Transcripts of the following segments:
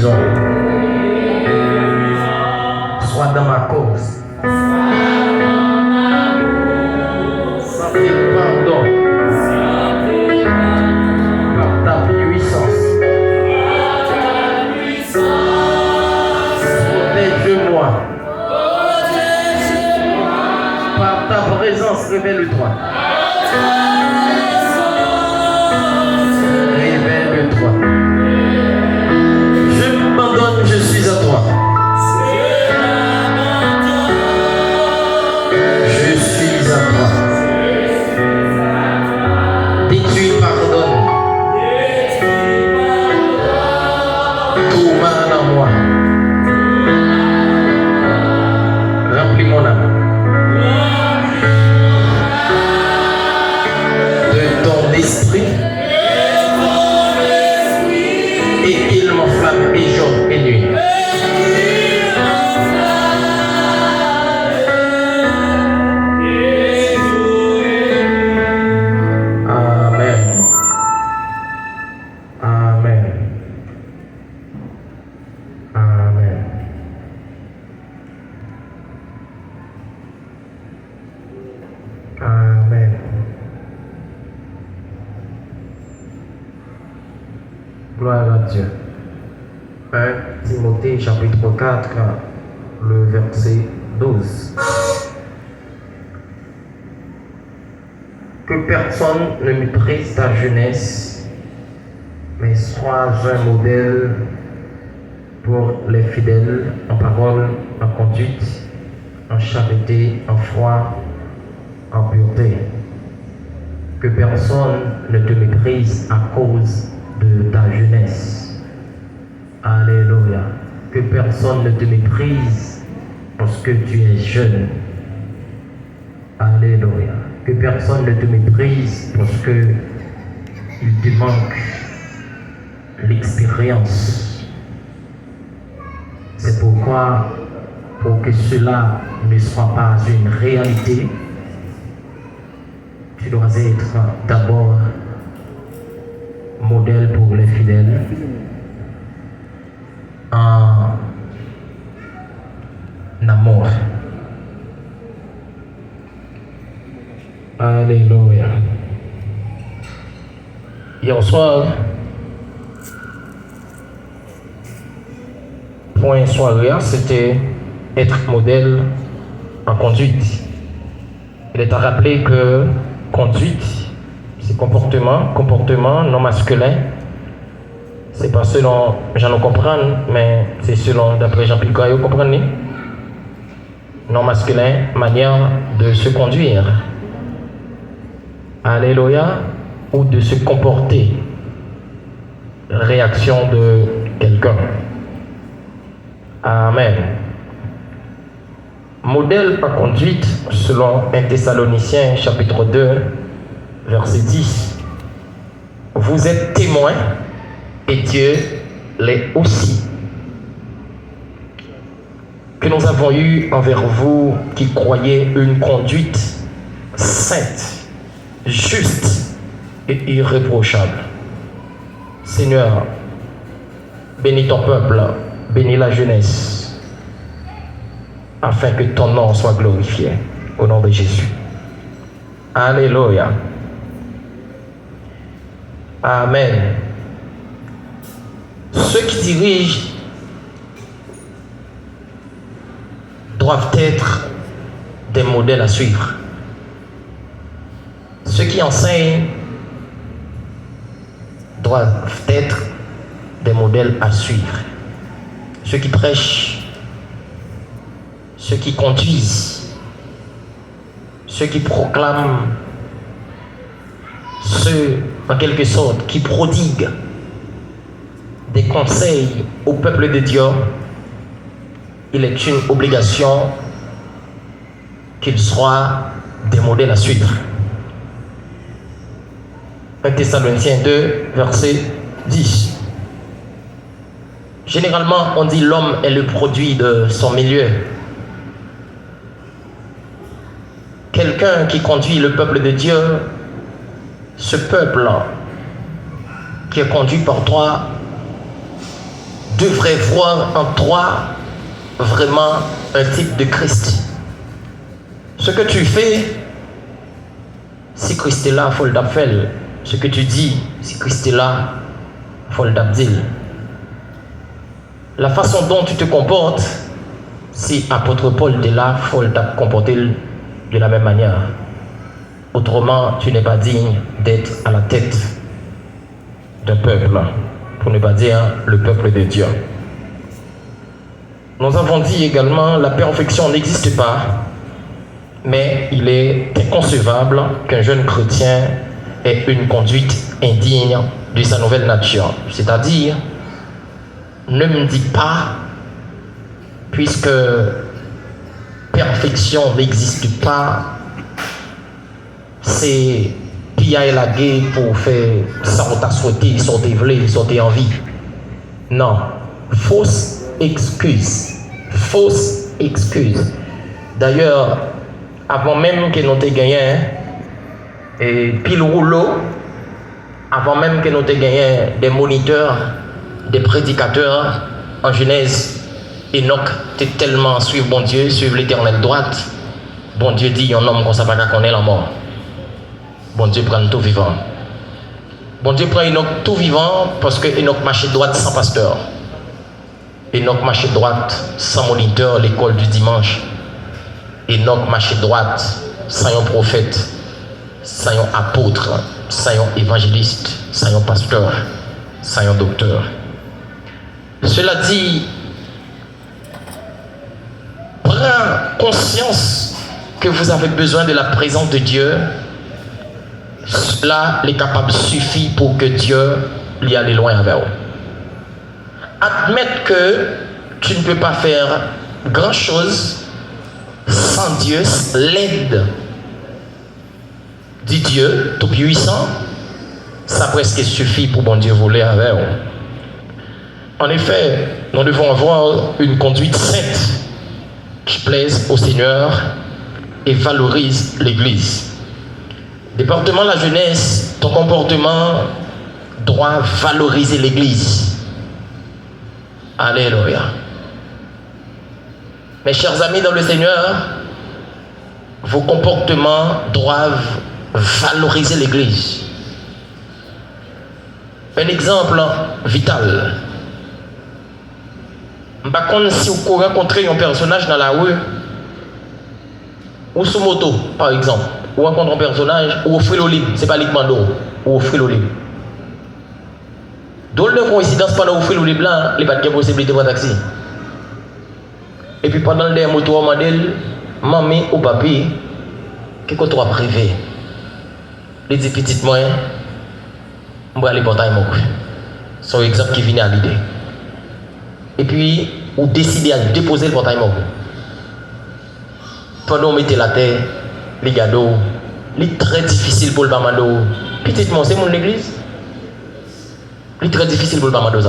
guérison soit dans ma cause. Sans tes pardon par ta puissance. Protège-moi. Par ta présence, révèle-toi. Révèle-toi. Je m'abandonne, je suis à toi. Je suis à toi. Dis-tu pardonne. Tout mal en moi. Remplis mon âme de ton esprit et qu'il m'enflamme et jour et nuit. Amen. Amen. Amen. Amen. Gloire à Dieu. 1 Timothée chapitre 4, le verset 12. Que personne ne méprise ta jeunesse, mais sois un modèle pour les fidèles en parole, en conduite, en charité, en foi, en pureté. Que personne ne te méprise à cause de ta jeunesse. Alléluia. Que personne ne te méprise parce que tu es jeune. Alléluia. Que personne ne te méprise parce que il te manque l'expérience. C'est pourquoi, pour que cela ne soit pas une réalité, tu dois être d'abord modèle pour les fidèles en amour. Alléluia. Hier soir, point soirée, c'était être modèle en conduite. Il est à rappeler que conduite, c'est comportement non masculin. C'est pas selon Jean comprendre, mais c'est selon d'après Jean-Pierre Gaillot comprendre. Non masculin, manière de se conduire. Alléluia, ou de se comporter. Réaction de quelqu'un. Amen. Modèle par conduite selon 1 Thessaloniciens chapitre 2 verset 10. Vous êtes témoins et Dieu l'est aussi. Que nous avons eu envers vous qui croyez une conduite sainte, juste et irréprochable. Seigneur, bénis ton peuple, bénis la jeunesse, afin que ton nom soit glorifié. Au nom de Jésus. Alléluia. Amen. Ceux qui dirigent doivent être des modèles à suivre. Ceux qui enseignent doivent être des modèles à suivre. Ceux qui prêchent, ceux qui conduisent, ceux qui proclament, ceux, en quelque sorte, qui prodiguent des conseils au peuple de Dieu, il est une obligation qu'ils soient des modèles à suivre. 1 Thessaloniciens 2, verset 10. Généralement, on dit l'homme est le produit de son milieu. Quelqu'un qui conduit le peuple de Dieu, ce peuple qui est conduit par toi, devrais voir en toi vraiment un type de Christ. Ce que tu fais, si Christ est là, il faut le faire. Ce que tu dis, si Christ est là, il faut le dire. La façon dont tu te comportes, si apôtre Paul est là, il faut le comporter de la même manière. Autrement, tu n'es pas digne d'être à la tête d'un peuple, pour ne pas dire le peuple de Dieu. Nous avons dit également, la perfection n'existe pas, mais il est inconcevable qu'un jeune chrétien ait une conduite indigne de sa nouvelle nature. C'est-à-dire, ne me dis pas, puisque perfection n'existe pas, c'est pilla et la guerre pour faire ça on t'a souhaité, ça t'es voulu, ça t'es envie. Non, fausse excuse. Fausse excuse. D'ailleurs, avant même que nous ayons gagné et pile rouleau, avant même que nous ayons gagné des moniteurs, des prédicateurs en Genèse, Enoch était tellement suivre bon Dieu, suivre l'éternelle droite. Bon Dieu dit un homme qu'on ne sait pas connaître la mort. Bon Dieu prend tout vivant. Bon Dieu prend Enoch tout vivant parce que Enoch marchait droite sans pasteur. Enoch marchait droite sans moniteur l'école du dimanche. Enoch marchait droite sans un prophète, sans un apôtre, sans un évangéliste, sans un pasteur, sans un docteur. Cela dit, prends conscience que vous avez besoin de la présence de Dieu. Cela est capable suffit pour que Dieu l'y aille loin avec vous. Admettre que tu ne peux pas faire grand chose sans Dieu, l'aide du Dieu tout puissant, ça presque suffit pour bon Dieu voler avec vous. En effet, nous devons avoir une conduite sainte qui plaise au Seigneur et valorise l'Église. Département de la jeunesse, ton comportement doit valoriser l'Église. Alléluia. Mes chers amis dans le Seigneur, vos comportements doivent valoriser l'Église. Un exemple vital. Par contre, si vous rencontrez un personnage dans la rue, ou sous moto, par exemple, ou rencontrez un personnage, ou offrez le libre, c'est pas libre d'eau, ou offrez le libre. Dans le coïncidence, pendant offrir le libre là, il n'y a pas de possibilité de prendre un taxi. Et puis pendant le dernier moto, on m'a dit, maman ou papi, qu'est-ce que tu as privé? Les dit petites moyens, on va aller porter un mot. C'est un exemple qui vient à l'idée. Et puis, vous décidez à déposer le portail mobile. Pendant que vous mettez la terre, les gâteaux, c'est très difficile pour le bamado. Petitement, c'est mon l'église. C'est très difficile pour le bamado.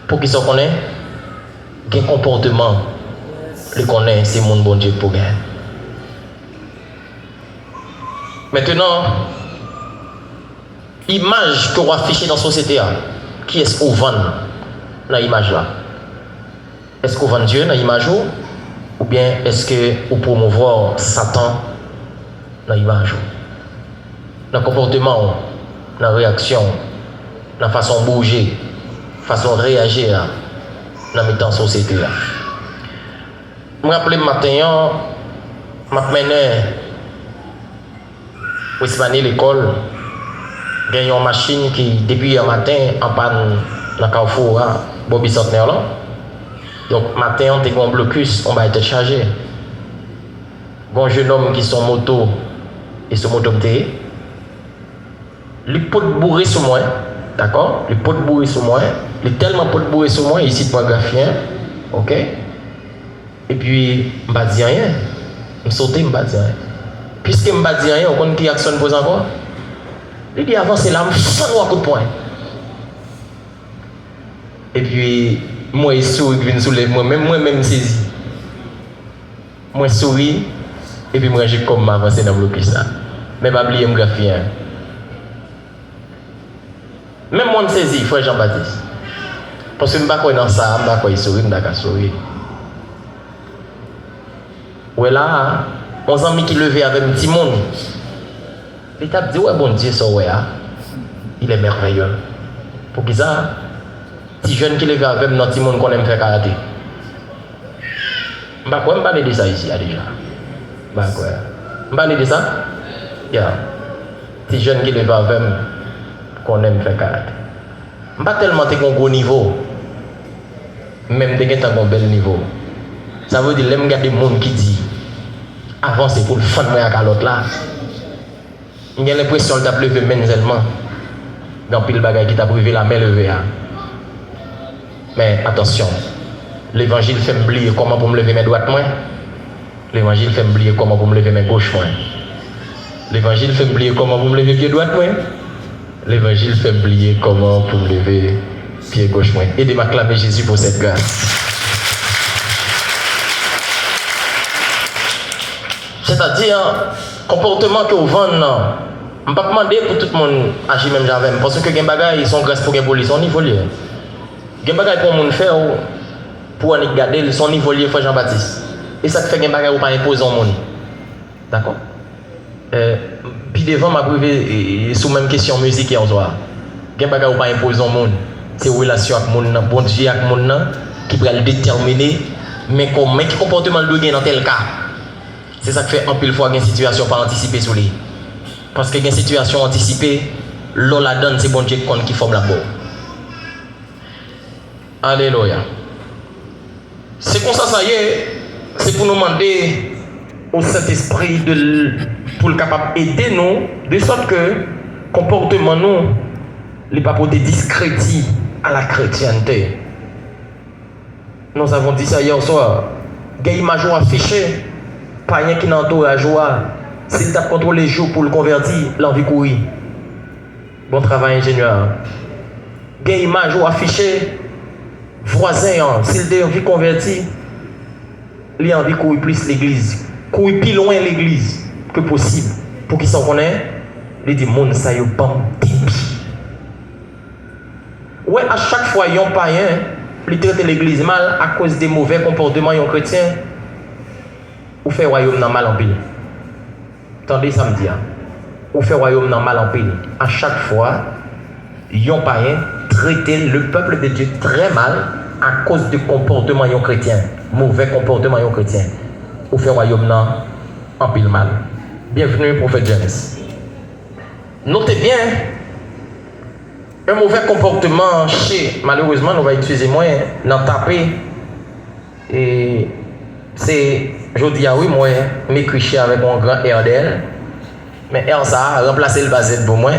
Pour qu'ils se connaissent, quel comportement le connaît, c'est mon bon Dieu pour gagner. Maintenant, image que vous affichez dans la société, qui est-ce qu'on vend dans l'image là? Est-ce qu'on vend Dieu dans l'image ou bien est-ce que vous promouvoir Satan dans l'image? Dans le comportement, dans la réaction, dans la façon de bouger, façon de réagir dans la société. Je me rappelle le matin, je menais à l'école, il y a une machine qui, depuis un matin, en panne dans le carrefour, Bobby Centenaire là. Donc, matin, on a un blocus, on va être chargé. Bon jeune homme qui sont moto et son moto MT, il peut bourrer sur moi, d'accord? Il peut bourrer sur moi, il est tellement peut bourrer sur moi, ici, pas graphien, ok? Et puis, je ne dis rien, je saute, je ne dis rien. Puisque je ne dis rien, on connaît qui action pose encore? Il dit avancer là, je fais un coup de poing. Et puis, moi, je souris, je soulève moi-même saisi. Moi, je souris, et puis moi, j'ai comme avancé dans le blocus. Mais je ne vais pas oublier mon graphien. Même moi, je saisis, frère Jean-Baptiste. Parce que je ne sais pas dans ça, je ne sais pas souris, je ne sais pas souris. Ouais là, mon ami qui levait avec un petit monde, il t'a dit, ouais bon Dieu, ça ouais, il est merveilleux. Pour qui ça, petit jeune qui levait avec un petit monde qu'on aime faire karaté. Je ne sais pas parler de ça ici déjà. Je ne sais pas parler de ça. Yeah. Petit jeune qui levait avec qu'on aime faire karaté. Je ne sais pas tellement un gros niveau, même si tu as un bel niveau. Ça veut dire que les gens des gens qui disent avant c'est pour le fun à l'autre là. Il y a l'impression que tu as levé mentalement. Dans pile bagaille qui t'a privé la main levée. Mais attention, l'évangile fait oublier comment pour me lever mes droites moi. L'évangile fait oublier comment pour me lever mes gauches moi. L'évangile fait oublier comment pour me lever pied droite moi. L'évangile fait oublier comment pour me lever pied gauche moi. Et de m'acclamer Jésus pour cette grâce. C'est-à-dire, comportement que vous vendez, je ne peux pas demander pour tout le monde agir même j'avais. Parce que les bagages sont grâce pour les polices, son niveau lié. Les bagages pour le monde faire pour aller garder son niveau lié, frère Jean-Baptiste. Et ça fait que les bagages pas imposer au monde. D'accord? Puis devant ma privé sous même question musique hier soir. Les bagages pas imposer au monde. C'est relation avec le monde, bon Dieu avec le monde qui va le déterminer. Mais quel comportement doit gagner dans tel cas? C'est ça qui fait un peu de fois qu'il y a une situation pas anticipée sur lui. Parce qu'il y a une situation anticipée, l'on la donne, c'est bon Dieu qui forme la boue. Alléluia. C'est comme ça y est, c'est pour nous demander au Saint-Esprit pour le capable d'aider nous, de sorte que comportement nous, les pas pour des discrédits à la chrétienté. Nous avons dit ça hier soir. Il y a une image affichée. Pas rien qui n'entoure la joie. S'il t'a contrôlé les jours pour le convertir, l'envie courir. Bon travail, ingénieur. Il y a une image affichée. Voisin, s'il t'a envie de convertir, il a envie de courir plus l'église. Courir plus loin l'église que possible. Pour qu'ils s'en connaissent, il dit, mon ça y est, bon débit. Ouais, à chaque fois, il y a un païen, il traite l'église mal à cause des mauvais comportements des chrétiens. Ou fait royaume dans mal en pile. Attendez ça me dit. Ou fait royaume dans mal en pile. À chaque fois, yon païen traité le peuple de Dieu très mal à cause du comportement yon chrétien. Mauvais comportement yon chrétien. Ou fait royaume dans en pile mal. Bienvenue prophète James. Notez bien, un mauvais comportement chez, malheureusement, nous va utiliser moins dans taper et c'est, je dis oui, moi, m'écricher avec mon grand RDL, mais R ça a remplacé le bas pour moi.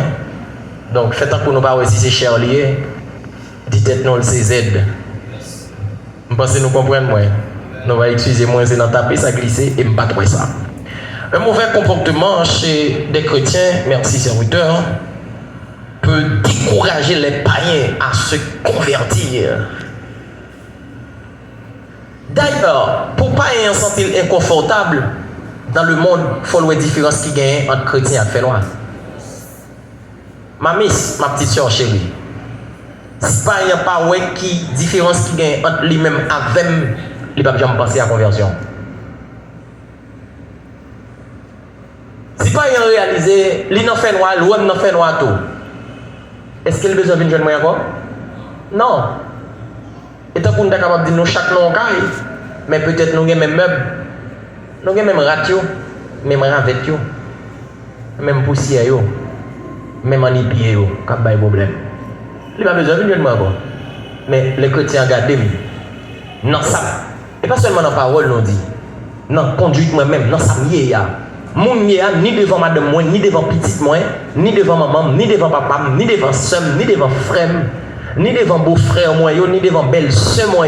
Donc, faites un pour nous pas si c'est cher lié, dites-nous le CZ. Je pense que nous comprenons, moi. Nous allons utiliser moins dans taper, ça glisser et me battre ça. Un mauvais comportement chez des chrétiens, merci serviteur, peut décourager les païens à se convertir. D'ailleurs, pour ne pas se sentir inconfortable dans le monde, il faut voir la différence qui gagne entre chrétiens et fénois. Ma miss, ma petite soeur chérie, si pas il n'y a pas qui différence qui gagne entre lui-même et avec il ne va jamais penser à la conversion. Si pas il a réalisé, il n'a fait noir, l'homme n'a fait noir tout. Est-ce qu'il a besoin d'une jeune moyen encore? Non. Et tant qu'on est capable de dire nous chaque nom caille, mais peut-être nous avons même meubles, nous avons même ratio, même ravette, même poussière, même en épier, quand il y a un problème. Il n'a pas besoin d'une jeune moyen encore. Mais les chrétiens regardent, non ça. Et pas seulement dans la parole, nous dit. Non, conduite moi-même, non ça m'y est. Mon m'y est, ni devant madame moi, ni devant petite moi, ni devant maman, ni devant papa, ni devant soeur, ni devant frère, ni devant beau-frère moi, ni devant belle-soeur moi.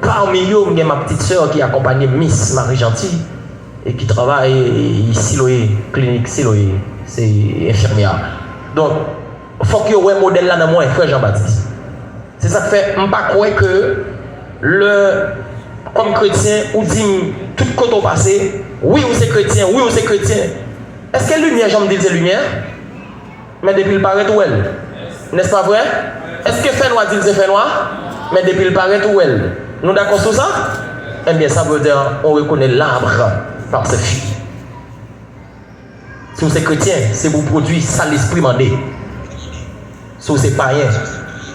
Parmi eux, il y a ma petite soeur qui accompagne Miss Marie Gentil et qui travaille ici, clinique, c'est infirmière. Donc, il faut qu'il y ait un modèle là dans moi, frère Jean-Baptiste. C'est ça qui fait, je ne pas croire que comme chrétien, ou dit tout côté au passé, oui, ou c'est chrétien, oui, ou c'est chrétien. Est-ce que lumière, j'en dis c'est lumière? Mais depuis le paraît tout elle. N'est-ce pas vrai? Est-ce que fait noir dit c'est fait noir? mais depuis le paraît tout elle. Nous d'accord sur ça? Eh bien, ça veut dire on reconnaît l'arbre par ses fruits. Si vous êtes chrétien, c'est vous produire ça l'esprit mandé. Si vous êtes païen,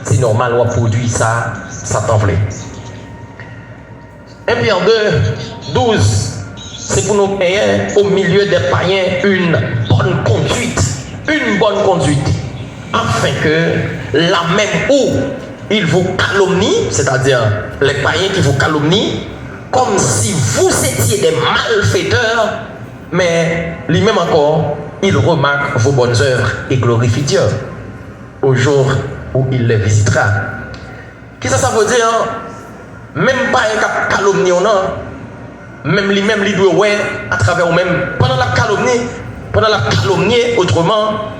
c'est normal on produire ça, ça t'enfle. 1 Pierre 2, 12, c'est pour nous païens, au milieu des païens, une bonne conduite. Une bonne conduite. Afin que la même où ils vous calomnient, c'est-à-dire les païens qui vous calomnient, comme si vous étiez des malfaiteurs, mais lui-même encore, il remarque vos bonnes œuvres et glorifie Dieu au jour où il les visitera. Qu'est-ce que ça veut dire? Même pas un cap calomnie, même lui-même, il doit ouais à travers vous-même. Pendant la calomnie, autrement,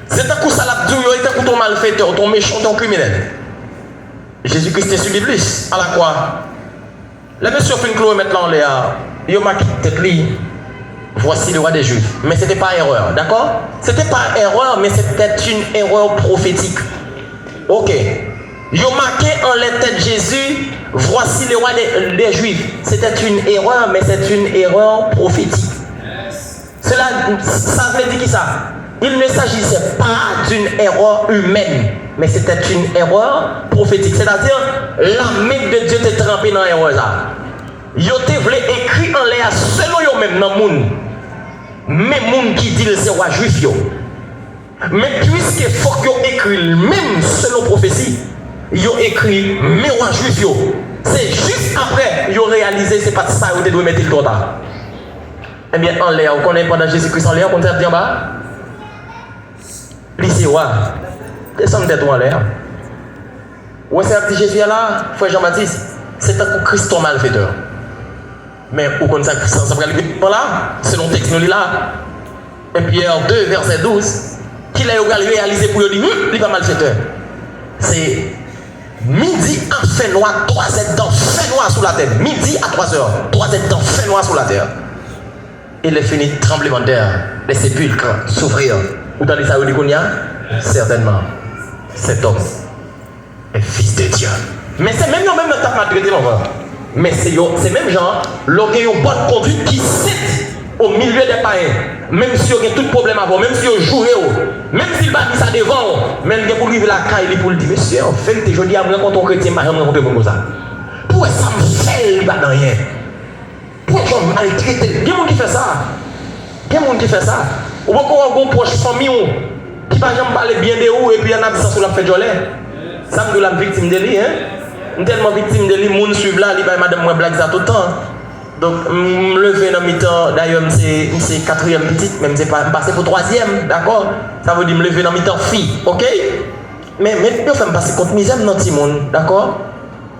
c'est un coup ça l'a dit, c'est un coup ton malfaiteur, ton méchant, ton criminel. Jésus-Christ est subi plus à la croix. Les messieurs fin clos maintenant en l'air, ils ont marqué tête li. Voici le roi des Juifs. Mais ce n'était pas erreur, d'accord? Ce n'était pas erreur, mais c'était une erreur prophétique. Ok. Ils ont marqué en les têtes Jésus, voici le roi des Juifs. C'était une erreur, mais c'est une erreur prophétique. Cela, ça veut dire qui ça? Il ne s'agissait pas d'une erreur humaine, mais c'était une erreur prophétique. C'est-à-dire, la main de Dieu était trempée dans l'erreur là. Ils ont écrit en l'air selon eux même dans le monde. Mais le monde qui dit que c'est roi juif. Mais puisque faut qu'ils écrivent même selon prophétie, ils ont écrit mais roi juif. C'est juste après ils ont réalisé que ce n'est pas ça où ils doivent mettre le total. Eh bien, en l'air, on connaît pendant Jésus-Christ en l'air, on dit en bas. Lycée, ouais. Descends tête en l'air. Où est-ce que Jésus est là, frère Jean-Baptiste? C'est un Christ malfaiteur. Mais où qu'on ça va aller là, selon le texte, nous là. Et Pierre 2, verset 12, qu'il a réalisé pour lui dire, il va malfaiteur. C'est midi à fait noir, 3 êtres dans fait noir sous la terre. Midi à 3 heures, 3 êtres dans fait noir sous la terre. Et le fini tremblement d'air, les sépulcres s'ouvrir. Vous entendez ça, certainement, cet homme est fils de Dieu. Mais c'est même même temps maltraité l'enfant. Mais c'est même genre, l'orgueil une bonne conduite qui cite au milieu des païens. Même si il y a tout problème avant, même si il joue, même s'il bat ça devant, même si il la caille pour le dire, monsieur, en fait, je dis à moi quand on chrétien, je ne rencontre pas ça. Pourquoi ça me fait le bat dans rien? Pourquoi je maltraite? Il y a des gens qui font ça. Il y a des gens qui font ça. Ou encore un proche famille qui ne va jamais parler bien de vous et puis il y en a qui sont sur la fête de jolie. Ça me dit la victime de lui, hein? Tellement victime de lui, moun suivent là, il va madame moi blague ça tout le temps. Donc, me lever dans mi-temps, d'ailleurs, c'est 4e petite, même c'est pas passé pour 3e, d'accord? Ça veut dire me lever dans mi-temps fille, ok? Mais je fais me passer contre misère dans le monde, d'accord?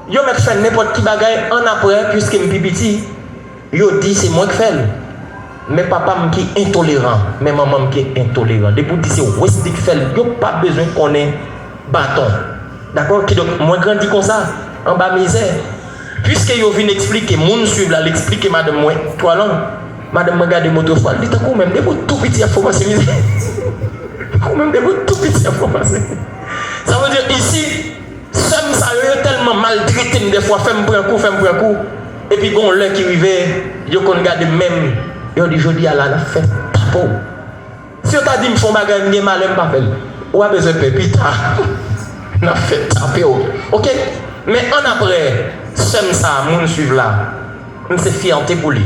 Je me fais n'importe qui bagaille en après, puisque je suis petit, je dis c'est moi qui fais. Mais papa qui est intolérant, mais maman qui est intolérant. Depuis que c'est Westy qui fait, je n'ai pas besoin qu'on ait bâton. D'accord? Donc, moi, grandi comme ça, en bas misère. Puisque yo vient expliquer, moun suivre là, l'expliquer madame moi, toi là, madame me regarde moto fois, dit quand même des tout petit information. Quand même des tout petit information. Ça veut dire ici, somme ça yo tellement maltraité des fois, fait me prendre coup, et puis bon l'heure qui arrivait, yo qu'on regarde même, yo dit jodi à la fait tapo. Si on t'a dit me font bagarre bien mal pas faire. Ou a besoin de pépita. n'a fait taper. Ok? Mais en après, j'aime ça, mon suivre là. C'est fierté pour lui.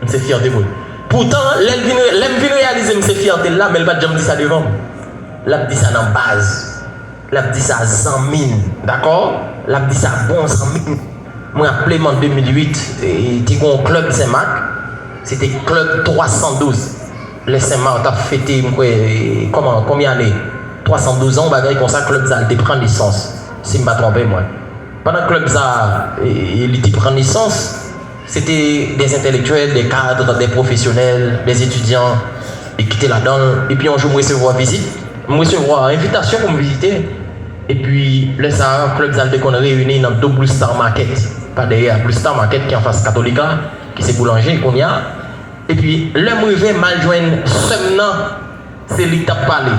C'est fierté pour lui. Pourtant, l'aime vient réaliser cette fierté là, mais elle va jamais dire ça devant. Elle dit ça dans base. Elle dit ça sans mine. D'accord? Elle dit ça bon sans mine. Je me rappelle en 2008, c'était un club Saint-Marc. C'était club 312. Les Saint-Marc a fêté combien d'années? 312 ans, on comme ça, club ça a pris licence. Si je ne me trompe moi. Pendant que le club ça il prend licence, c'était des intellectuels, des cadres, des professionnels, des étudiants qui étaient là-dedans. Et puis un jour, je recevoir visite, je recevoir invitation pour me visiter. Et puis le club ça qu'on a réuni dans deux Blue Star Market, pas derrière Blue Star Market qui est en face catholique, qui c'est boulanger qu'on y a. Et puis l'homme arrivé mal joindre seulement c'est lui qui a parlé.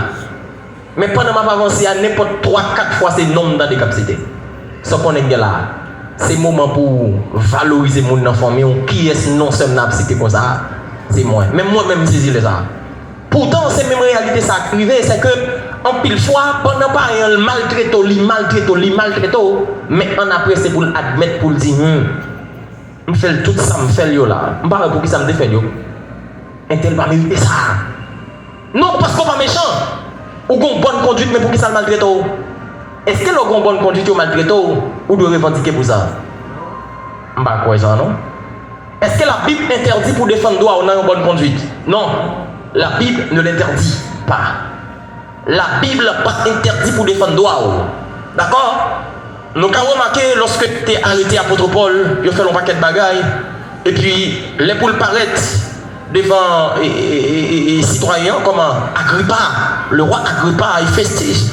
Mais pendant ma avancée, à n'importe 3-4 fois c'est nombre dans des capacités. sans qu'on est là. C'est le moment pour valoriser mon enfant, mais qui est non seulement cité comme ça, c'est moi. Même moi-même, saisi les ça. Pourtant, c'est même réalité ça arrive, c'est que en pile fois, pendant pas un maltraito, mais en après c'est pour l'admettre, pour le dire, je fais tout ça, je fais là. Je ne sais pas pour qui ça me fait. Un tel pas mériter ça. Non, parce qu'on pas méchant. Ou une bonne conduite, mais pour qui ça le maltraite? Est-ce que l'on a une bonne conduite ou maltraite ou doit revendiquer pour ça? Je ne sais pas quoi ça, non? Est-ce que la Bible interdit pour défendre droit ou non une bonne conduite? Non. La Bible ne l'interdit pas. La Bible n'a pas interdit pour défendre droit. D'accord? Nous avons remarqué lorsque tu es arrêté à apôtre Paul, il fait un paquet de bagailles, et puis les poules paraissent devant les citoyens comme Agrippa, le roi Agrippa, il festige.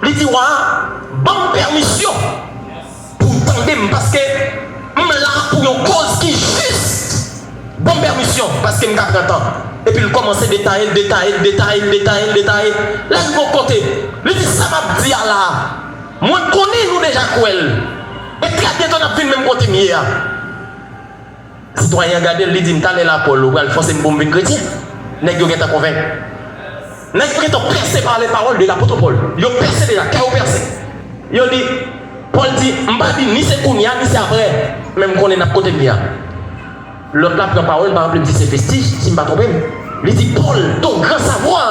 Il dit, bonne permission pour tendre, parce que je suis là pour une cause qui est juste. Bonne permission, parce que je suis temps. Et puis il commence à détailler. Là, il va côté. Il dit, ça m'a dit là. Moi, je connais nous déjà quoi. Et très bientôt, on a vu le même côté hier. Citoyen regardez, il dit, je là pour le forcer une bombe chrétien. N'est-ce que vous êtes convaincu? N'est-ce que vous êtes percé par les paroles de l'apôtre Paul? Vous êtes percé déjà, vous êtes percé. Vous dit, Paul dit, je ne vais pas dire ni c'est Kounia, ni c'est après. Même qu'on est à côté de moi. L'autre là prend parole, par exemple, il me dit c'est vestige, si je ne me trompe pas. Il dit, Paul, ton grand savoir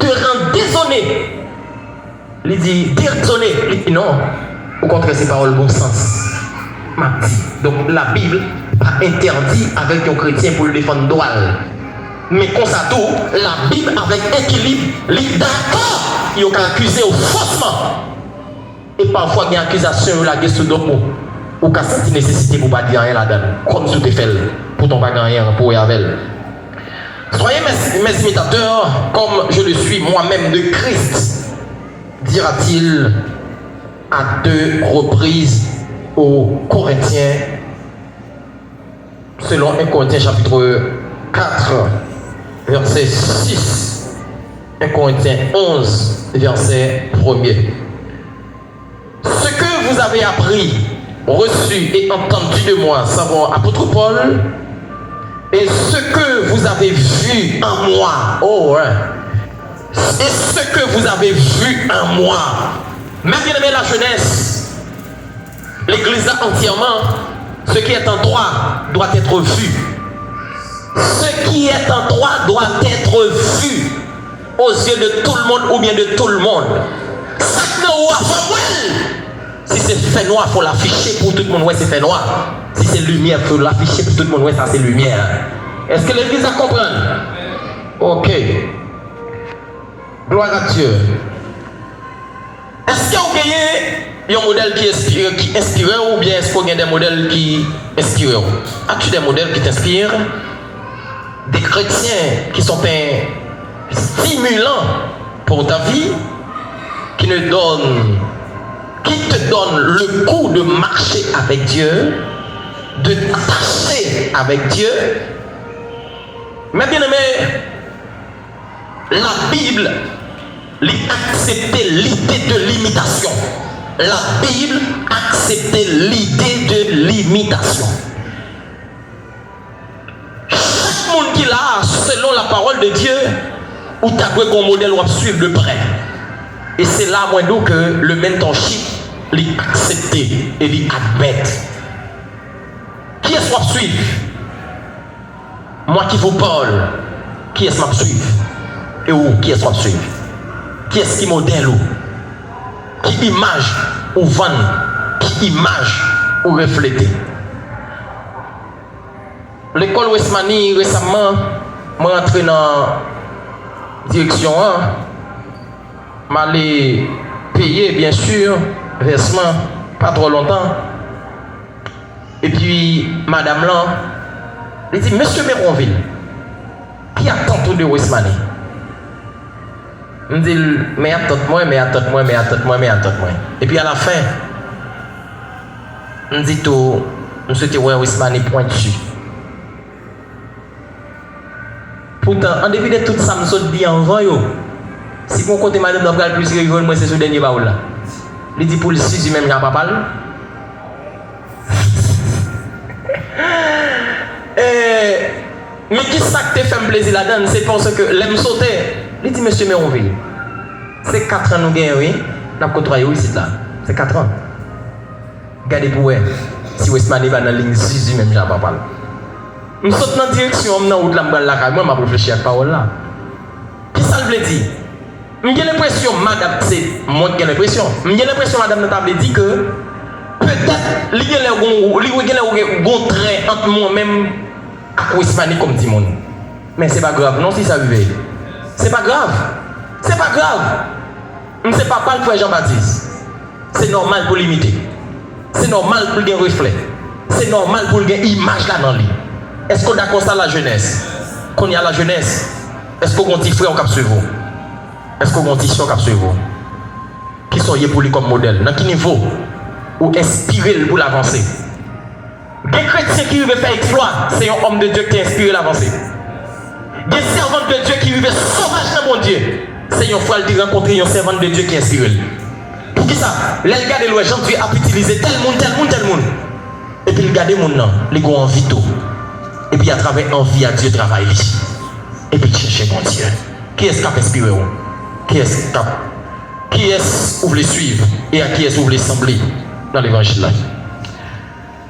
te rend désonné. Il dit, désonné. Il dit, non. Au contraire, c'est parole bon sens. Donc la Bible a interdit avec un chrétien pour le défendre droit. Mais comme ça tout, la Bible avec équilibre, il est d'accord. Il a accusé faussement. Et parfois, il y a une accusation, il a des sous-domos. Ou qu'à cette nécessité pour ne pas dire rien là-dedans. Comme tout est fait, pour ton pas rien pour y avoir. Soyez mes imitateurs, comme je le suis moi-même de Christ, dira-t-il à 2 reprises aux Corinthiens, selon 1 Corinthiens chapitre 4, verset 6, 1 Corinthiens 11, verset 1er. Ce que vous avez appris, reçu et entendu de moi, savons apôtre Paul, et ce que vous avez vu en moi, et ce que vous avez vu en moi, même bien aimé la jeunesse, l'église entièrement, ce qui est en toi doit être vu. Ce qui est en toi doit être vu aux yeux de tout le monde ou bien de tout le monde. Si c'est fait noir, il faut l'afficher pour tout le monde. Ouais, c'est fait noir. Si c'est lumière, il faut l'afficher pour tout le monde. Ouais, ça c'est lumière. Est-ce que l'église a compris? Ok. Gloire à Dieu. Est-ce qu'il y a un modèle qui inspire ou bien est-ce qu'il y a des modèles qui inspirent? As-tu des modèles qui t'inspirent? Des chrétiens qui sont stimulants pour ta vie, qui te donnent le goût de marcher avec Dieu, de t'attacher avec Dieu. Mais bien aimé, la Bible acceptait l'idée de l'imitation. La Bible acceptait l'idée de l'imitation. Chaque monde qui l'a, selon la parole de Dieu, ou tu as un modèle ou à suivre de près. Et c'est là, moi, nous, que le mentorship l'accepter et l'admettre. Qui est-ce qu'on suivre? Moi qui vous parle, qui est-ce qu'on suivre? Et où? Qui est-ce qu'on suivre? Qui est-ce qui modèle où? Qui image ou vend? Qui image ou refléter? L'école Westmani récemment m'a entré dans la direction 1, m'a allé payer bien sûr, versement, pas trop longtemps. Et puis madame là, elle dit, monsieur Méronville, qui attend tout de Westmani? Je me dis, mais attends-moi. Et puis à la fin, je me dis tout, je suis ouais, Westmani pointu. Pourtant, en dépit de tout ça, je me dis en vain, si mon côté madame n'a pas plus réveillé, moi c'est ce dernier baoul là. Il dit pour le 6 même n'a pas parlé. Mais qui ça que te fait plaisir là-dedans? C'est parce que l'aime sauter. Il dit monsieur Méronville, c'est 4 ans nous gagnons, oui. Nous avons côtoyé ici là. C'est 4 ans. Regardez pour elle. Si Westmani va dans la ligne 6 même n'a pas parlé. Je saute dans la direction, je suis dans la moi je réfléchis à cette parole là. Qui ça veut dire? J'ai l'impression, madame, c'est moi qui ai l'impression. J'ai l'impression, madame, nous dit que peut-être il y a un trait entre moi-même et Westmani comme dit monde. Mais c'est pas grave, non, si ça arrive. C'est pas grave. C'est pas grave. Je ne sais pas le frère Jean-Baptiste. C'est normal pour l'imiter. C'est normal pour le reflet. C'est normal pour le image là dans lui. Est-ce qu'on a constat la jeunesse? Qu'on y a la jeunesse? Est-ce qu'on a un petit frère au cap sur vous? Est-ce qu'on a un petit soeur au cap sur vous? Qui sont pour lui comme modèle? Dans quel niveau? Ou inspirer pour l'avancer? Des chrétiens qui veulent faire exploit, c'est un homme de Dieu qui inspire l'avancée. Des servantes de Dieu qui vivent sauvage dans mon Dieu, c'est un frère qui rencontre un servant de Dieu qui inspire. Pour qui ça? Les gars de l'ouest, Jean-Dieu a utilisé tel monde. Et puis, le gars de monde, il a envie de tout. Et puis, à travers envie à Dieu, travaille. Et puis, chercher mon Dieu. Qui est-ce qui a inspiré? Qui est-ce que vous voulez suivre? Et à qui est-ce que vous voulez sembler dans l'évangile là?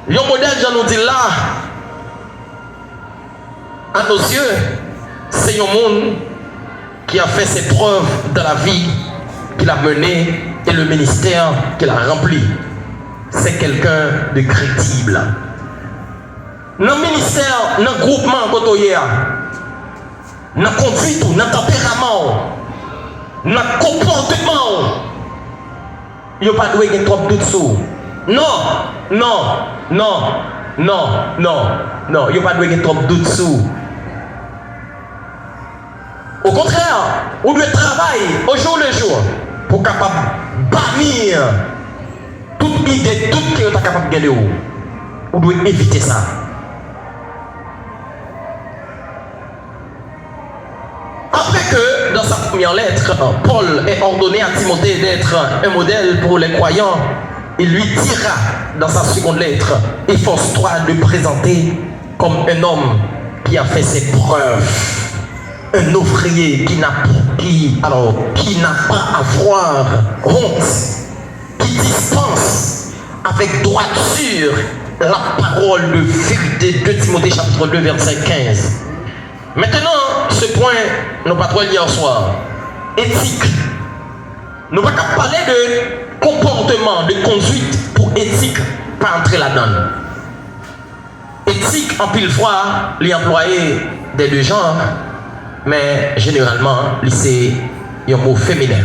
Le modèle, j'en nous dit là, à nos yeux, c'est un monde qui a fait ses preuves dans la vie qu'il a menée et le ministère qu'il a rempli. C'est quelqu'un de crédible. Dans le ministère, dans le groupement, dans la conduite, dans le tempérament, dans le comportement, il n'y a pas de doute trop de dessous. Non, il n'y a pas de trop de dessous. Au contraire, on doit travailler au jour le jour pour capable bannir toute idée, toute qui est capable de gagner. On doit éviter ça. Après que, dans sa première lettre, Paul est ordonné à Timothée d'être un modèle pour les croyants, il lui dira dans sa seconde lettre, efforce-toi de présenter comme un homme qui a fait ses preuves. Un ouvrier qui n'a pas à avoir honte, qui dispense avec droiture la parole de vérité de Timothée chapitre 2 verset 15. Maintenant, ce point, nous pas trop hier soir. Éthique. Nous ne pouvons pas parler de comportement, de conduite pour éthique, pas entrer là-dedans. Éthique, en pile fois, les employés des deux genres, mais généralement, c'est un mot féminin.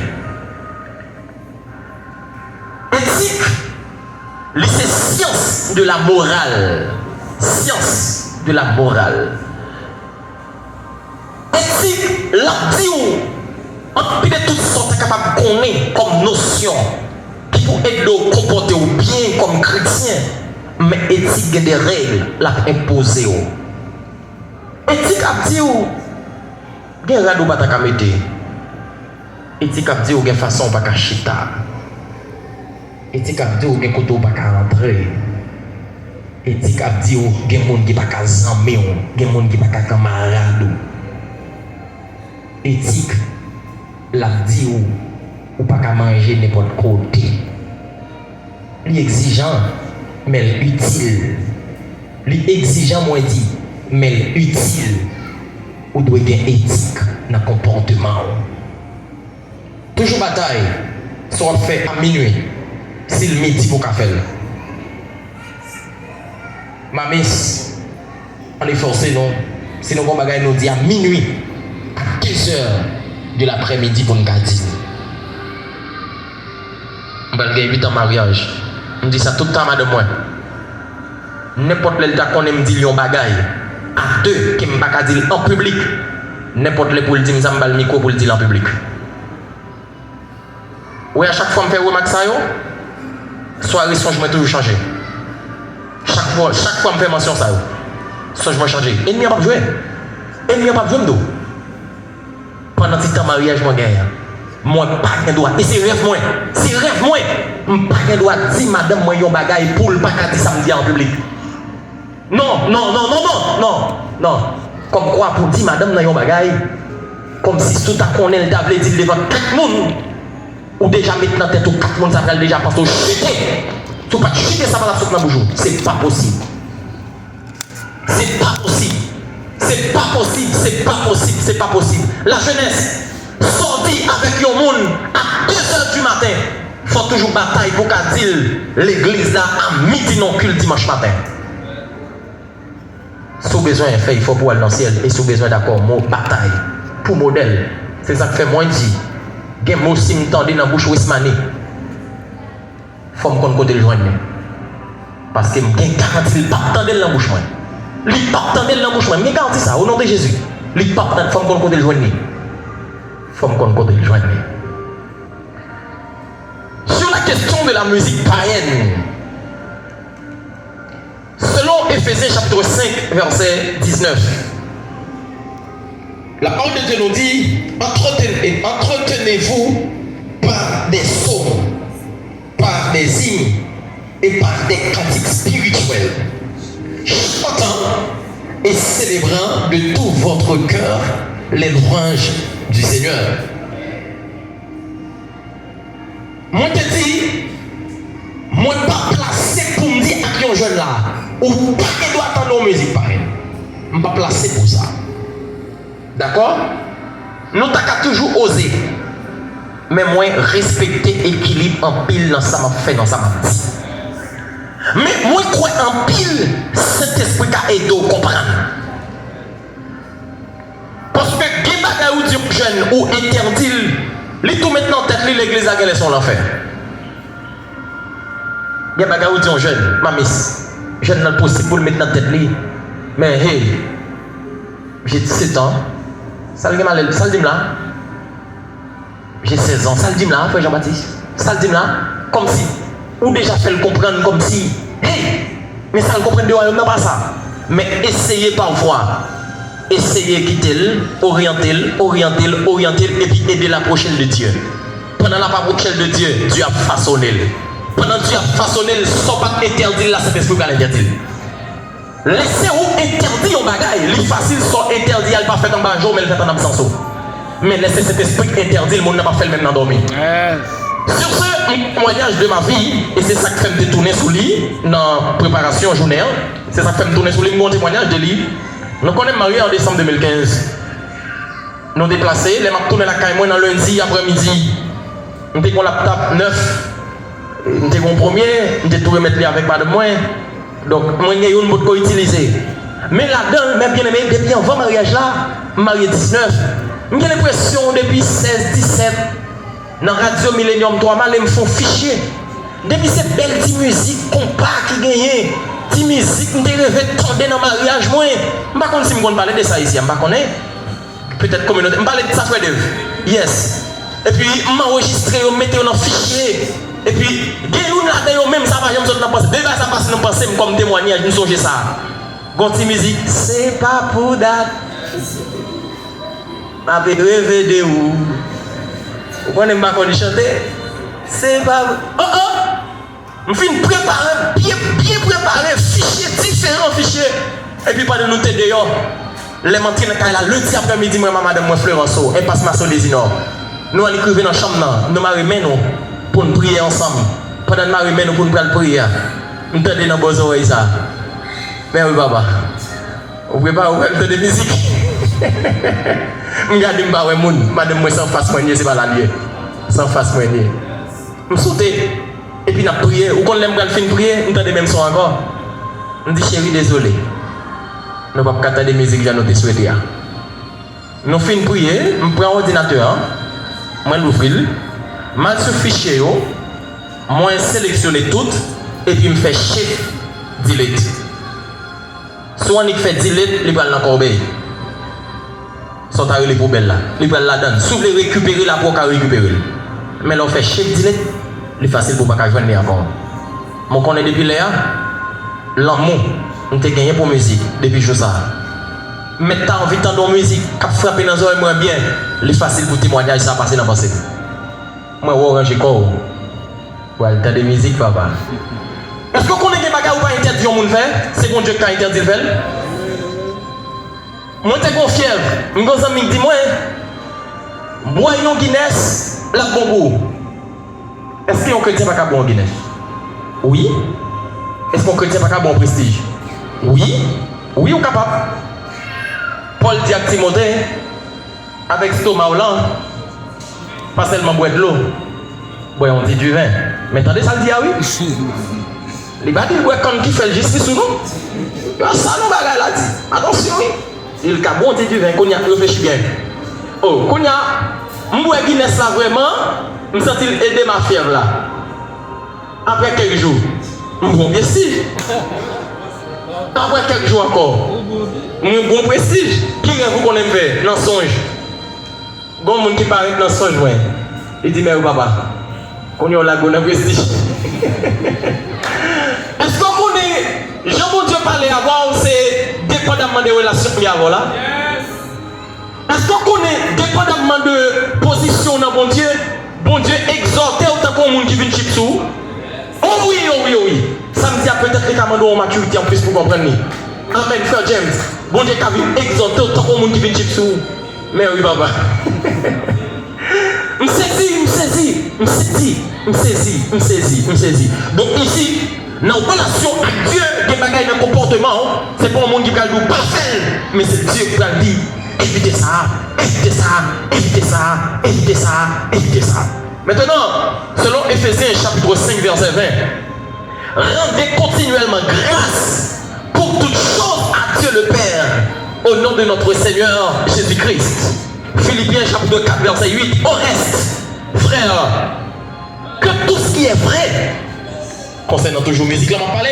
Éthique, c'est science de la morale. Science de la morale. Éthique, la dit on peut de toutes sortes capable de connaître comme notion qui pour aider à comporter ou bien comme chrétien, mais éthique a des règles la imposer. Éthique a dit ou gen rado pas ta mettre. Éthique a dit ou gen façon pas ka chita. Éthique a dit ou gen koto pas ka rentrer. Éthique a dit ou gen monde qui pas ka zamé ou, gen monde qui pas ka camarade. Éthique la dit ou pas qu'à manger n'importe côté. Il est exigeant, mais utile. Il est exigeant, moi dit, mais utile. Ou doit être éthique dans le comportement. Toujours bataille, soit fait à minuit, c'est le midi pour café. Ma miss, on est forcé, non? Sinon, on va nous dire à minuit, à 2 heures de l'après-midi pour nous dire. On va gagner 8 ans de mariage. On dit ça tout le temps, madame. N'importe quel temps qu'on me dit un bagaille, à 2, qui ne m'a pas dire en public. N'importe quel pour le dire, je vais le micro pour le dire en public. Oui, à chaque fois, je fais remarque ça, soirée, je vais toujours changer. Chaque fois, je fais mention ça. Je vais changer. Et il n'y a pas de jouer. Et il n'y a pas de jouer. Pendant ce temps mariage, moi gagne. Moi pas de droit. Et c'est rêve moi. C'est rêve chef moi, je dois dire madame moi yon bagay pour le pas dire samedi en public. Non. Comme quoi pour dire madame dans yon bagay, comme si tout à connaît le table dit devant 4 personnes, ou déjà mettre dans tête ou 4 personnes ça va déjà parce que chuter. Tu pas chuter ça va la sauter dans bouche. C'est pas possible. C'est pas possible. C'est pas possible, c'est pas possible, c'est pas possible. La jeunesse sortie avec un monde à 2h du matin. Il faut toujours bataille pour qu'à dire l'église là à midi non culte dimanche matin. Sous besoin de faire, il faut pour aller dans le ciel. Et sous besoin d'accord, mot bataille pour modèle. C'est ça que fait moins dit. Il y a un mot si me tendez dans la bouche Wismani. Il faut me côté le joindre. Parce que je garantis pas tendre dans la bouche. Il ne pas tendre dans la bouche. Je garantis ça au nom de Jésus. Il ne pas tendre, il faut me côté le joindre. Il faut me côté le joindre. Sur la question de la musique païenne, selon Éphésiens chapitre 5, verset 19, la parole de Dieu nous dit, entretenez-vous par des psaumes, par des hymnes et par des cantiques spirituels, chantant et célébrant de tout votre cœur les louanges du Seigneur. Moi te dis, moi pas placé pour me dire à un jeune là, ou pas qu'il doit attendre une musique pareille. Je ne suis pas placé pour ça. D'accord? Nous t'as toujours osé. Mais moi, respecter l'équilibre en pile dans ça m'a fait, dans ça m'a dit. Mais moi, crois en pile, cet esprit qui a aidé à comprendre. Parce que qui bagaille ou dire jeune ou interdit, les tout maintenant tête l'église à quel est son l'enfer. Il y a bagaille ou dire jeune, ma miss, jeune n'a pas possible pour le mettre dans tête li. Mais hey, j'ai 17 ans, ça le dit là. J'ai 16 ans, ça le dit là, frère Jean-Baptiste. Ça le dit là, comme si, ou déjà fait le comprendre comme si, hey, mais ça le comprendre de royaume, non pas ça. Mais essayez parfois, essayez quitter, orienter, et puis aider l'approcher de Dieu. Pendant l'approche de Dieu, Dieu a façonné. Pendant que Dieu a façonné, sans pas interdit là, cet esprit va l'interdire. Laissez-vous interdire au bagaille, les faciles sont interdits, elle ne pas fait en bas jour, mais elle fait en absence. Mais laissez cet esprit interdit, le monde n'a pas fait le même endormi. Sur ce témoignage de ma vie, et c'est ça qui fait me tourner sous lit, dans la préparation journée, c'est ça qui fait me tourner sous lit, mon témoignage de lit. Nous connaissons mariés en décembre 2015. Nous déplacés, les m'a tourné la caille, moi dans lundi après-midi. Nous avons un laptop neuf. Nous avons un premier, nous avons tout remettre avec madame moi. Donc, moi, j'ai une mode qu'on utilise. Mais là-dedans, mes bien-aimés, depuis avant le mariage là, marié 19, j'ai l'impression depuis 16, 17, dans Radio Millennium 3, ils me font fichier. Depuis ces belles petites musiques, compas qui gagnent, petites musiques, je rêvé de tomber dans le mariage, moi. Je ne sais pas si je parler de ça ici, je ne sais pas. Peut-être communauté. Je parle de ça, frère Dave. Yes. Et puis, je m'enregistre, je mets dans le fichier. Et puis, il y a une là-dedans, même ça va, je me pense. Déjà, ça passe, nous pensons comme témoignage, nous songez ça. Gonti musique, c'est pas pour date. Ma vie rêvé de où? Vous connaissez ma condition chanter? C'est pas. Je finis préparer, bien préparer, fichier, différents fichiers. Et puis, pas de nous t'aider dehors. Les mentines, le lundi après-midi, moi, madame, moi, Fleurenceau, et passe ma soeur des Inor. Nous allons écrire dans la chambre, nous marions, pour nous prier ensemble. Pendant que nous marions, pour nous prier. Nous t'aider dans vos oreilles ça. Mais oui, papa. Vous pouvez pas ouvrir de musique. Regardez, madame, moi, sans face moyenne, c'est pas la liée. Sans face moyenne. Je saute. Et puis, nous prions. Ou quand on aime faire prier, nous t'aider même son encore. Nous dit, chérie, désolé. Nous ne pouvons pas canter des musiques que nous souhaitons. Nous finissons prier, nous prenons l'ordinateur, moi l'ouvre, je sur fichier, moi sélectionne toutes, et puis je fais shift, delete. Soit on fait delete, il va dans la corbeille. Soit on les poubelles là, il va là-dedans. Si vous voulez récupérer la peau, on récupérer. Mais on fait shift, delete, c'est facile pour ne pas joindre encore. Mon connaît depuis là, l'amour. On t'a gagné pour musique depuis que ça. Mais t'as envie d'entendre musique, qui frappe dans les oreilles moins bien, c'est facile pour témoigner ça passer dans le passé. Moi, je vais ranger corps. Ouais, t'as des musiques, papa. Est-ce que vous connaissez des bagages ou pas interdit au monde faire? C'est bon Dieu qui a interdit de faire. Moi, t'es fièvre. Mes amis me disent, moi, boyons Guinness, la bonbon. Est-ce qu'on chrétien pas bon Guinness? Oui. Est-ce qu'on chrétien pas bon prestige? Oui. Oui, ou capable. Paul dit à Timothée, avec stomac là, pas seulement boire de l'eau. Boyons du vin. Mais attendez, ça le dit, ah oui? Les bâtis, quand qui fait le justice ou non? Ça, nous, bagaille là dit. Attention, oui. Il y a bon du vin, qu'on y a réfléchi bien. Oh, qu'on y a, moi, Guinness là vraiment, je me sens aider ma fièvre là. Après quelques jours, bon prestige. Après quelques jours encore, bon prestige. Qui est-ce qu'on aime faire dans le songe? Bon monde qui paraît dans le songe, ouais. Il dit, mais papa, qu'on y a la bonne prestige. Est-ce qu'on est, Jean-Bon-Dieu parlait avant, c'est dépendamment des relations qu'il y a avant là? Est-ce qu'on connaît, dépendamment de position dans bon Dieu exhorté autant qu'on monde qui vient chip sous? Oh oui, oh oui, oh oui. Ça me dit peut-être que tu as une maturité en plus pour comprendre. Amen, Frère James. Bon Dieu qui vient exhorté autant qu'on monde qui vient chip sous. Mais oui, papa. Me saisis. Donc ici, dans la relation avec Dieu, il y a des bagages de comportement. C'est pas un monde qui va nous parfait, mais c'est Dieu qui va dire évitez ça. Maintenant, selon Éphésiens chapitre 5, verset 20, rendez continuellement grâce pour toutes choses à Dieu le Père, au nom de notre Seigneur Jésus-Christ. Philippiens chapitre 4, verset 8, au reste, frère, que tout ce qui est vrai, concernant toujours musique, là on va parler,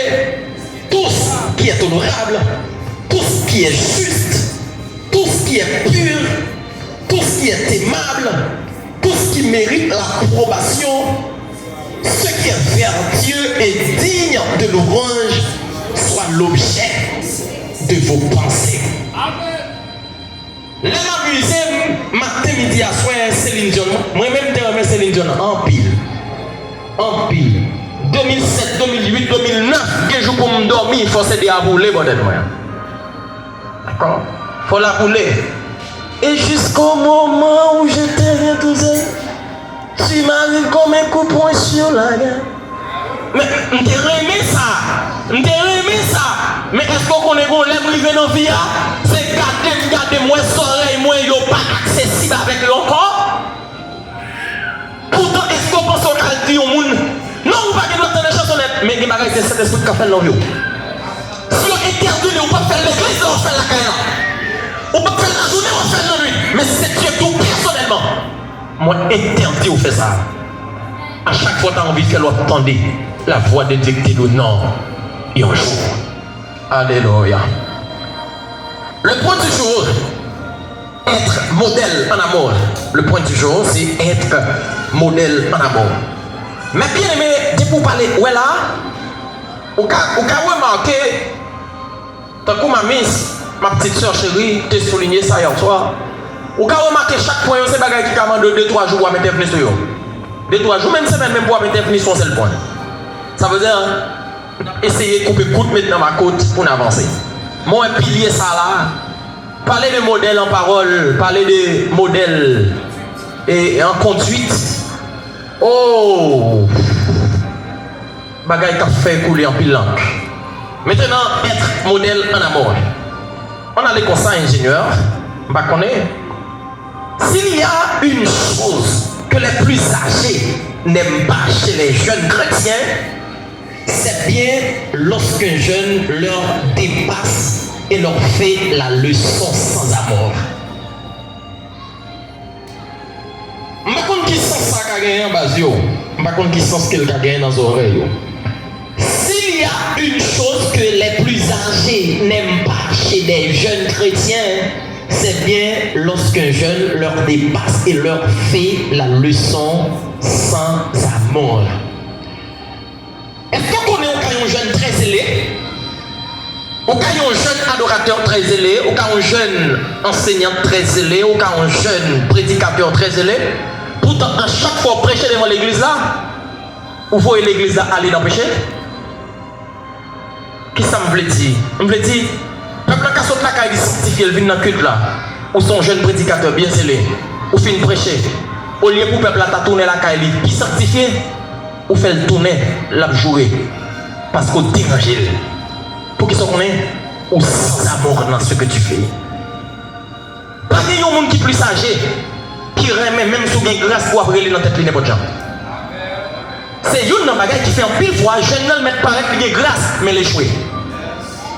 tout ce qui est honorable, tout ce qui est juste, tout ce qui est pur, tout ce qui est aimable, tout ce qui mérite l'approbation, ce qui est vertueux et digne de louange, soit l'objet de vos pensées. Là, m'amuser, matin, midi, à soir, Céline Dion. Moi-même, je remets Céline Dion en pile. 2007, 2008, 2009, quelques jours pour me dormir, il faut s'aider à rouler, bordel. D'accord? Il faut la rouler. Et jusqu'au moment où je t'ai retrouvé, tu m'arrives comme un coup de poing sur la gueule. Mais je t'ai remis ça. Mais est-ce qu'on connaît qu'on l'aime arriver dans la vie? C'est garder moins soleil, moins yo pas accessible avec le corps. Pourtant, est-ce qu'on pense qu'on a dit au monde? Non, on va pas entendre les chansonnettes, mais il y a cet esprit qui a fait l'envie. Si on interdit, on peut faire l'église, on fait la carrière. On peut faire la journée, on fait la nuit. Mais c'est Dieu tout personnellement. Moi, interdit, on fait ça. À chaque fois, tu as envie de faire l'entendre la voix de Dieu qui dit non. Et un jour. Alléluia. Le point du jour, être modèle en amour. Le point du jour, c'est être modèle en amour. Mais bien aimé, dis pour parler, ouais là, au cas remarqué, tant que ma petite soeur chérie, t'es souligné ça hier soir. Au cas remarqué, chaque point, c'est bagage qui commande 2-3 jours pour mettre fini sur eux. 2-3 jours, même semaine, même pour mettre fini sur un seul point. Ça veut dire, essayer de couper côte, mettre dans ma côte pour avancer. Moi, un pilier ça là, parler de modèle en parole, parler de modèle et en conduite. Oh! Bagay qui fait couler en pile langue. Maintenant, être modèle en amour. On a les conseils ingénieurs, bah connaît. S'il y a une chose que les plus âgés n'aiment pas chez les jeunes chrétiens, c'est bien lorsqu'un jeune leur dépasse et leur fait la leçon sans amour. Je ne sais pas qui sent ça qu'a gagné en bas, je ne sais pas qui sent ce qu'il a gagné dans les oreilles. S'il y a une chose que les plus âgés n'aiment pas chez des jeunes chrétiens, c'est bien lorsqu'un jeune leur dépasse et leur fait la leçon sans amour. Est-ce qu'on connaît un jeune très zélé? Au cas où un jeune adorateur très zélé, au cas où un jeune enseignant très zélé, au cas où un jeune prédicateur très zélé, pourtant à chaque fois prêcher devant l'église là, Ou voyez l'église aller dans le péché? Qui ça me veut dire? Je me veut dire, peuple qui saute la caille sanctifié, il vient dans le culte là. Ou son jeune prédicateur bien scellé. Ou fin prêcher. Au lieu pour peuple là tourner la caille qui sanctifié, ou fait le tourner, la jouer. Parce qu'on dérange. Pour qu'ils soient connus, ou sans amour dans ce que tu fais. Pas qu'il y a un monde qui est plus âgé, qui remet même sous une grâce pour avoir dans tête n'importe gens. C'est une bagage qui fait un pile fois, jeune ne mettre pas avec une grâce, mais l'échouer.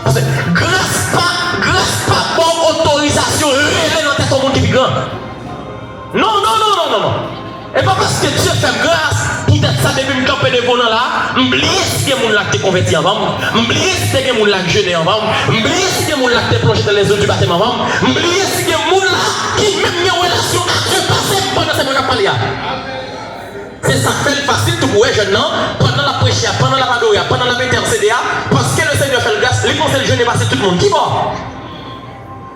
Parce que grâce pas bonne autorisation, réelle dans tête au monde qui est grand. Non. Et pas parce que Dieu fait grâce, peut-être ça depuis me camper devant là, m'oublier si quelqu'un l'a été converti avant, m'oublier si quelqu'un l'a jeûné avant, m'oublier si quelqu'un l'a été plongé dans les eaux du baptême avant, m'oublier si quelqu'un là qui même une relation avec Dieu passé pendant cette campagne. C'est ça fait facile tout pour les jeunes, non? Pendant la prêche, pendant la padoria, pendant la intercédéa, parce que le Seigneur fait le grâce, les conseils jeûner passer tout le monde. Qui va?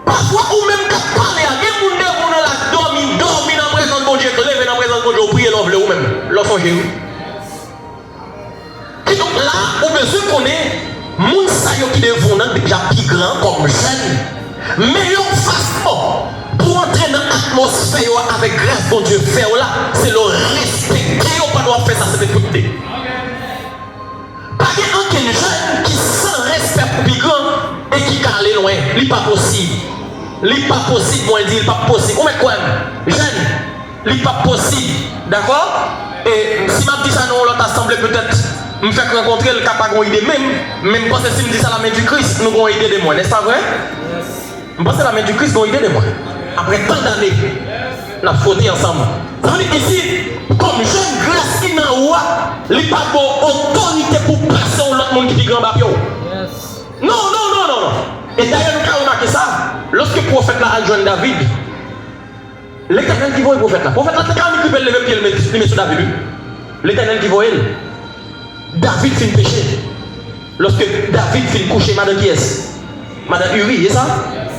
Parfois, ou même quand parler à des gens devant la dormi dans la présence de Dieu, lever dans la présence de Dieu, prier l'envle ou même, l'enfangé. Et donc là, on besoin qu'on ait, moun sa yo qui devant déjà plus grand comme jeune. Meilleure façon pour entrer dans l'atmosphère avec grâce que Dieu fait là, c'est le respecter. On ne doit pas faire ça, c'est écouter. Pas aucun jeune qui sans respect pour plus grand et qui calme loin, il n'est pas possible. Il n'est pas possible, moi je dis, il n'est pas possible. On met quoi? Jeune, il n'est pas possible. D'accord? Et si je dis ça, nous, l'autre assemblée peut-être me fait rencontrer le capable d'idée même parce que si je dis ça la main du Christ, nous avons idée de moi, n'est-ce pas vrai? Je pense que la main du Christ, nous avons idée de moi. Après tant d'années, on a fauté ensemble. Ça veut dire ici, comme jeune grâce qui n'a pas, il n'y a pas d'autorité pour passer à l'autre monde qui est grand babio. Non. Et d'ailleurs, nous avons remarqué ça. Lorsque le prophète là a joint David, l'Éternel qui voit le prophète là. Le prophète là, c'est quand il peut lever pied, il met sur David. L'Éternel qui voit elle. David fait péché. Lorsque David fait coucher, madame qui est? Madame Uri, c'est ça?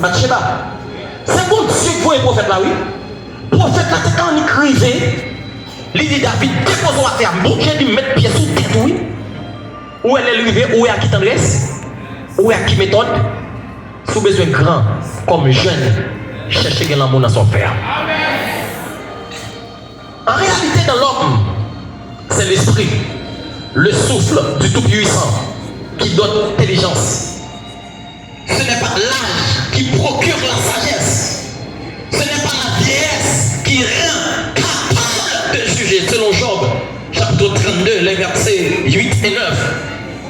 Bathsheba. C'est bon Dieu qui voit le prophète là, oui. Le prophète là, c'est quand il écrivait, il dit David, dépose-toi à terre. Bon Dieu dit mettre pied sous tête, oui. Où elle est arrivée, où est à qui tendresse, où est à qui méthode. Sous besoin grand, comme jeune, chercher l'amour dans son père. En réalité, dans l'homme, c'est l'esprit, le souffle du Tout-Puissant qui donne intelligence. Ce n'est pas l'âge qui procure la sagesse. Ce n'est pas la vieillesse qui rend capable de juger. Selon Job, chapitre 32, les versets 8 et 9.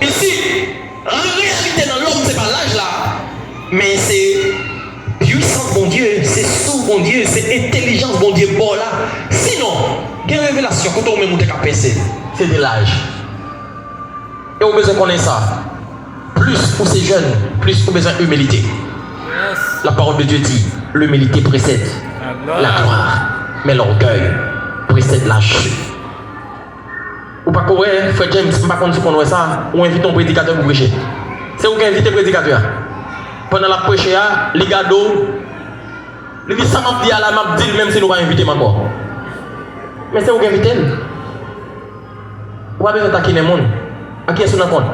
Ici, en réalité, dans l'homme, ce n'est pas l'âge là. Mais c'est puissance, bon Dieu, c'est sous, bon Dieu, c'est intelligence, bon Dieu, bon là. Sinon, il y a une révélation, quand on met mon PC, c'est de l'âge. Et on a besoin qu'on ait ça. Plus pour ces jeunes, plus on a besoin d'humilité. La parole de Dieu dit, l'humilité précède la gloire, mais l'orgueil précède la chute. Ou pas qu'on frère James, je ne sais pas si on ça, ou invite un prédicateur pour prêcher. C'est où qui invite le prédicateur? Pendant la prêche, les gado, il dit ça m'a dit à la m'a dit même si nous pas inviter encore. Mais c'est où qui invite? Ou pas besoin d'attaquer les gens? À qui est-ce qu'on a compte?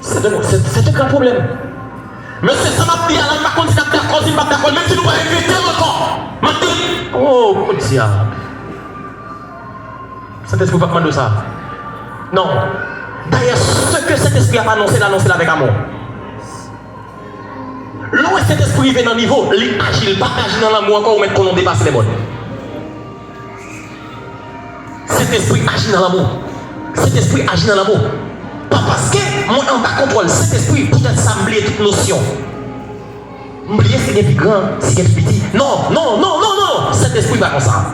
C'est un grand problème. Mais c'est ça m'a dit à la m'a dit d'accord, il m'a d'accord, même si nous pas inviter encore. M'a dit, oh diable. Cet esprit va demander ça. Non. D'ailleurs, ce que cet esprit a annoncé, l'annoncer avec amour. Là où cet esprit vient dans le niveau, il agit, il pas agir dans l'amour encore ou mettre qu'on dépasse les bonnes. Cet esprit agit dans l'amour. Cet esprit agit dans l'amour. Pas parce que moi en bas contrôle, cet esprit peut-être s'embler toute notion. Oublier ce qui est plus grand, ce qui est plus petit. Non. Cet esprit va comme ça.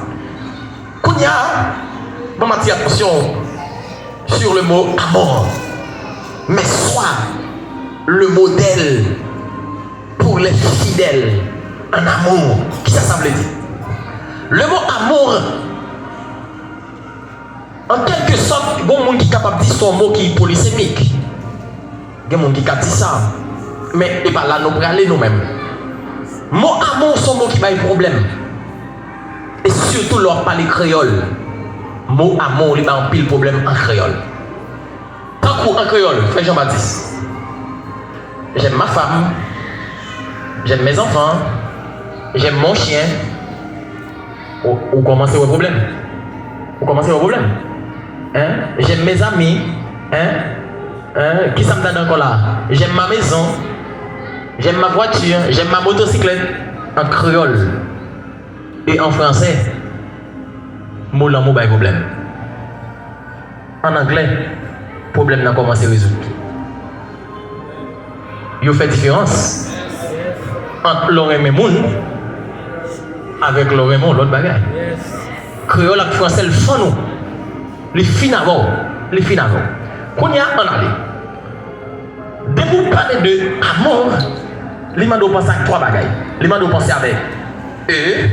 Qu'on y a, on m'a dit attention sur le mot amour. Mais soit le modèle pour les fidèles en amour. Qui ça semble dire? Le mot amour, en quelque sorte, il y a des gens qui sont capables de dire son mot qui est polysémique. Il y a des gens qui ont dit ça. Mais et pas là, nous allons aller nous-mêmes. Mot amour, son mot qui va y problème. Et surtout, leur parler créole. Mot amour, il y a un pile problème en créole. Tant qu'en créole, frère Jean-Baptiste, j'aime ma femme, j'aime mes enfants, j'aime mon chien. Ou commencez au problème. Ou commencez au problème. Hein? J'aime mes amis. Hein? Qui ça me donne encore là? J'aime ma maison. J'aime ma voiture. J'aime ma motocyclette. En créole. Et en français. Mot l'amour, pas de problème. En anglais, problème n'a commencé à résoudre. Il fait différence entre l'oreille et moun avec l'oreille et l'autre bagage. Créole et français, le font nous. Les fins avant. Les fins avant. Quand il y a un aller. Dès que vous parlez de amour, les gens doivent penser à trois bagages. Les gens doivent penser avec E,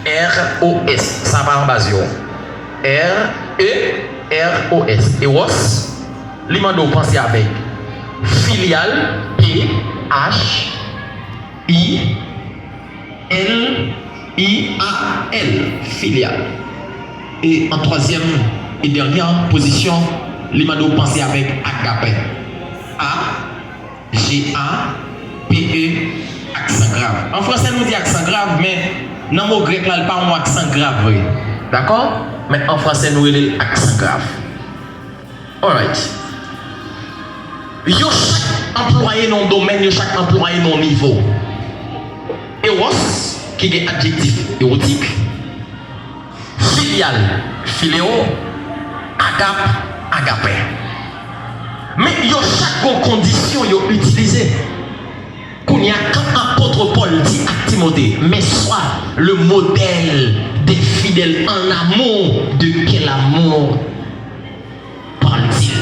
R, O, S. Ça va en base. R, E, R, O, S. Et WOS, les gens doivent penser avec filial, P, H, I, L, I, A, L. Filial. Et en troisième et dernière position, les gens doivent penser avec agapé. A, G, A, P, E, accent grave. En français, nous dit accent grave, mais dans le mot grec, là, il n'y a pas un accent grave. D'accord? Mais en français, nous avons accent grave. Alright. Yo chaque employé dans le domaine, yo chaque employé dans le niveau. Eros, qui est adjectif érotique. Filial, philéo. Agape, agapé. Mais yo chaque condition yo utilisé. Qu'on y a quand apôtre Paul dit à Timothée, mais sois le modèle des fidèles en amour. De quel amour parle-t-il?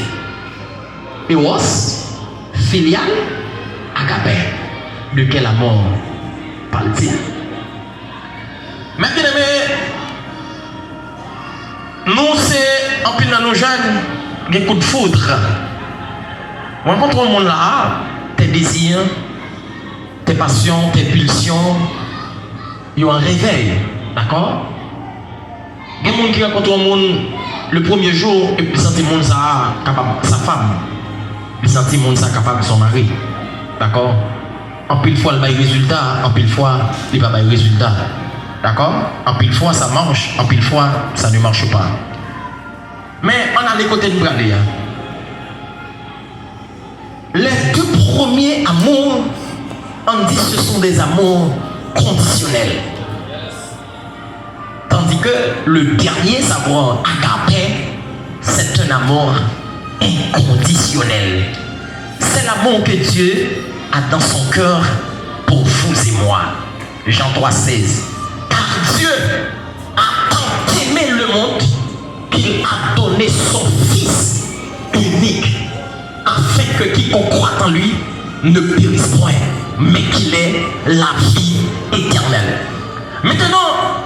Eros, filial, agapé. De quel amour parle-t-il? Maintenant, nous, c'est en pile dans nos jeunes, des coups de foudre. On rencontre le monde là, tes désirs, tes passions, tes pulsions, ils ont un réveil. D'accord? Il y a des gens qui rencontrent le monde le premier jour et puis sentent le monde ça capable de sa femme. Ils sentent le monde ça capable de son mari. D'accord? En pile fois, il va y résultat, en pile fois, il va y résultat. D'accord? En pile fois, ça marche, en pile fois, ça ne marche pas. Mais on a les côtés de Bradley. Les deux premiers amours, on dit ce sont des amours conditionnels. Tandis que le dernier savoir, agapé, c'est un amour inconditionnel. C'est l'amour que Dieu a dans son cœur pour vous et moi. Jean 3,16. Car Dieu a tant aimé le monde qu'il a donné son Fils unique, afin que quiconque croit en lui ne périsse point, mais qu'il ait la vie éternelle. Maintenant,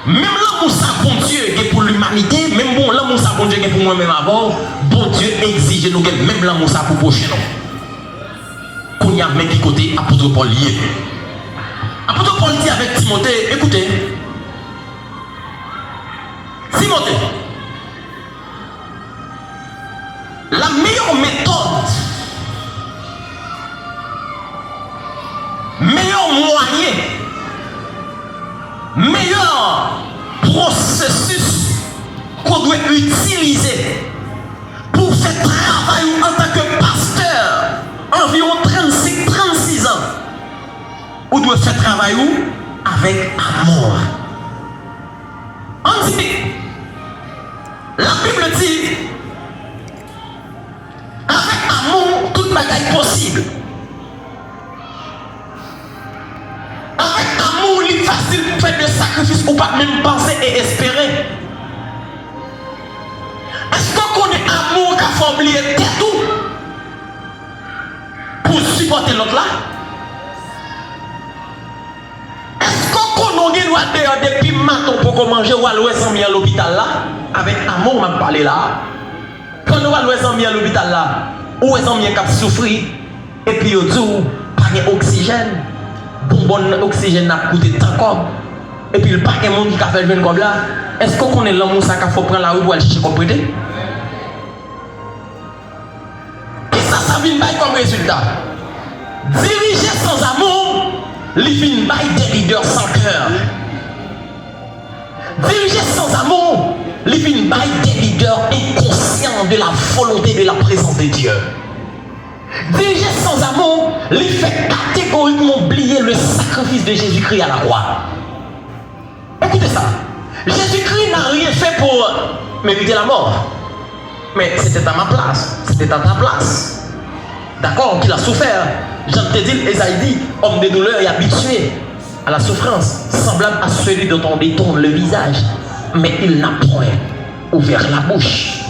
même l'amour ça bon Dieu est pour l'humanité, même bon l'amour ça bon Dieu est pour moi-même avant, bon Dieu exige nous même l'amour ça pour prochain nous. Qu'on y a même qui côté apôtre Paul lié. Apôtre Paul dit avec Timothée, écoutez, Timothée, la meilleure méthode, meilleur moyen, meilleur processus qu'on doit utiliser pour faire travail en tant que pasteur, environ 35-36 ans, on doit faire travail avec amour. On dit, la Bible dit, avec amour, toute bagaille possible. Avec amour, il est facile de faire des sacrifices ou pas même penser et espérer. Est-ce qu'on connaît amour qui a fait oublier tout pour supporter l'autre là? Est-ce qu'on connaît dehors depuis matin pour manger ou aller sans à l'hôpital là? Avec amour, on m'a parlé là. Quand on va aller sans à l'hôpital là, où est-ce qu'on a souffrir et puis on dit pas d'oxygène. Bon oxygène n'a coûté tant comme. Et puis le paquet monde qui a fait le même comme là. Est-ce qu'on connaît l'amour ça qu'il faut prendre la rue pour aller chercher comme prêter? Et ça vient comme résultat. Diriger sans amour, il vient des leaders sans cœur. Diriger sans amour, il vient des leaders inconscients de la volonté de la présence de Dieu. Diriger sans amour, il fait catégoriquement oublier le sacrifice de Jésus-Christ à la croix. Écoutez ça. Jésus-Christ n'a rien fait pour mériter la mort. Mais c'était à ma place. C'était à ta place. D'accord, qu'il a souffert. Jean te dit, Esaïe dit, homme de douleur et habitué à la souffrance, semblable à celui dont on détourne le visage. Mais il n'a point ouvert la bouche.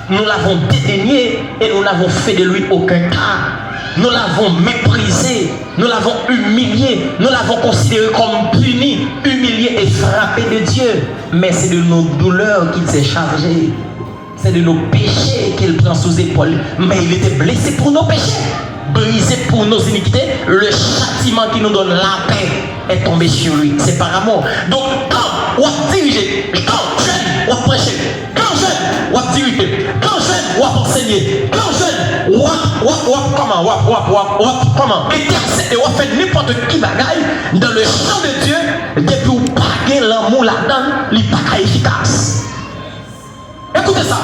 Nous l'avons dédaigné et nous n'avons fait de lui aucun cas. Nous l'avons méprisé, nous l'avons humilié, nous l'avons considéré comme puni, humilié et frappé de Dieu. Mais c'est de nos douleurs qu'il s'est chargé. C'est de nos péchés qu'il prend sous épaule. Mais il était blessé pour nos péchés, brisé pour nos iniquités. Le châtiment qui nous donne la paix est tombé sur lui. C'est par amour. Donc quand on dirige, quand jeune, on prêche, quand jeune, on dirige, quand jeune, on enseigner, quand jeune, comment intercéder, on fait n'importe qui bagaille dans le champ de Dieu, depuis où pas l'amour là-dedans, il n'est pas efficace. Écoutez ça.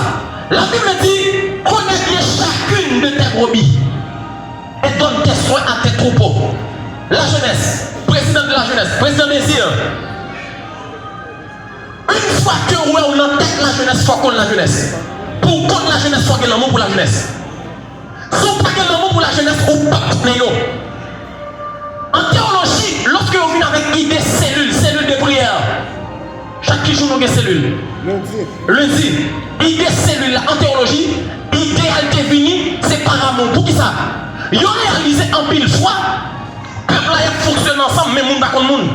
La Bible dit, connais bien chacune de tes brebis et donne tes soins à tes troupeaux. La jeunesse, président de la jeunesse, président des îles. Une fois que on entête la jeunesse, il faut qu'on la jeunesse. Pour qu'on la jeunesse, il faut qu'il y ait l'amour pour la jeunesse. Si on n'a pas l'amour pour la jeunesse, on pas en théologie, lorsque on vient avec idée cellules de prière, chaque jour nous avons des cellules. Lundi, idée cellule en théologie, idéalité finie, c'est par amour. Pour qui ça? Ils ont réalisé en pile fois, peuple là fonctionne ensemble, mais moun pas contre moun.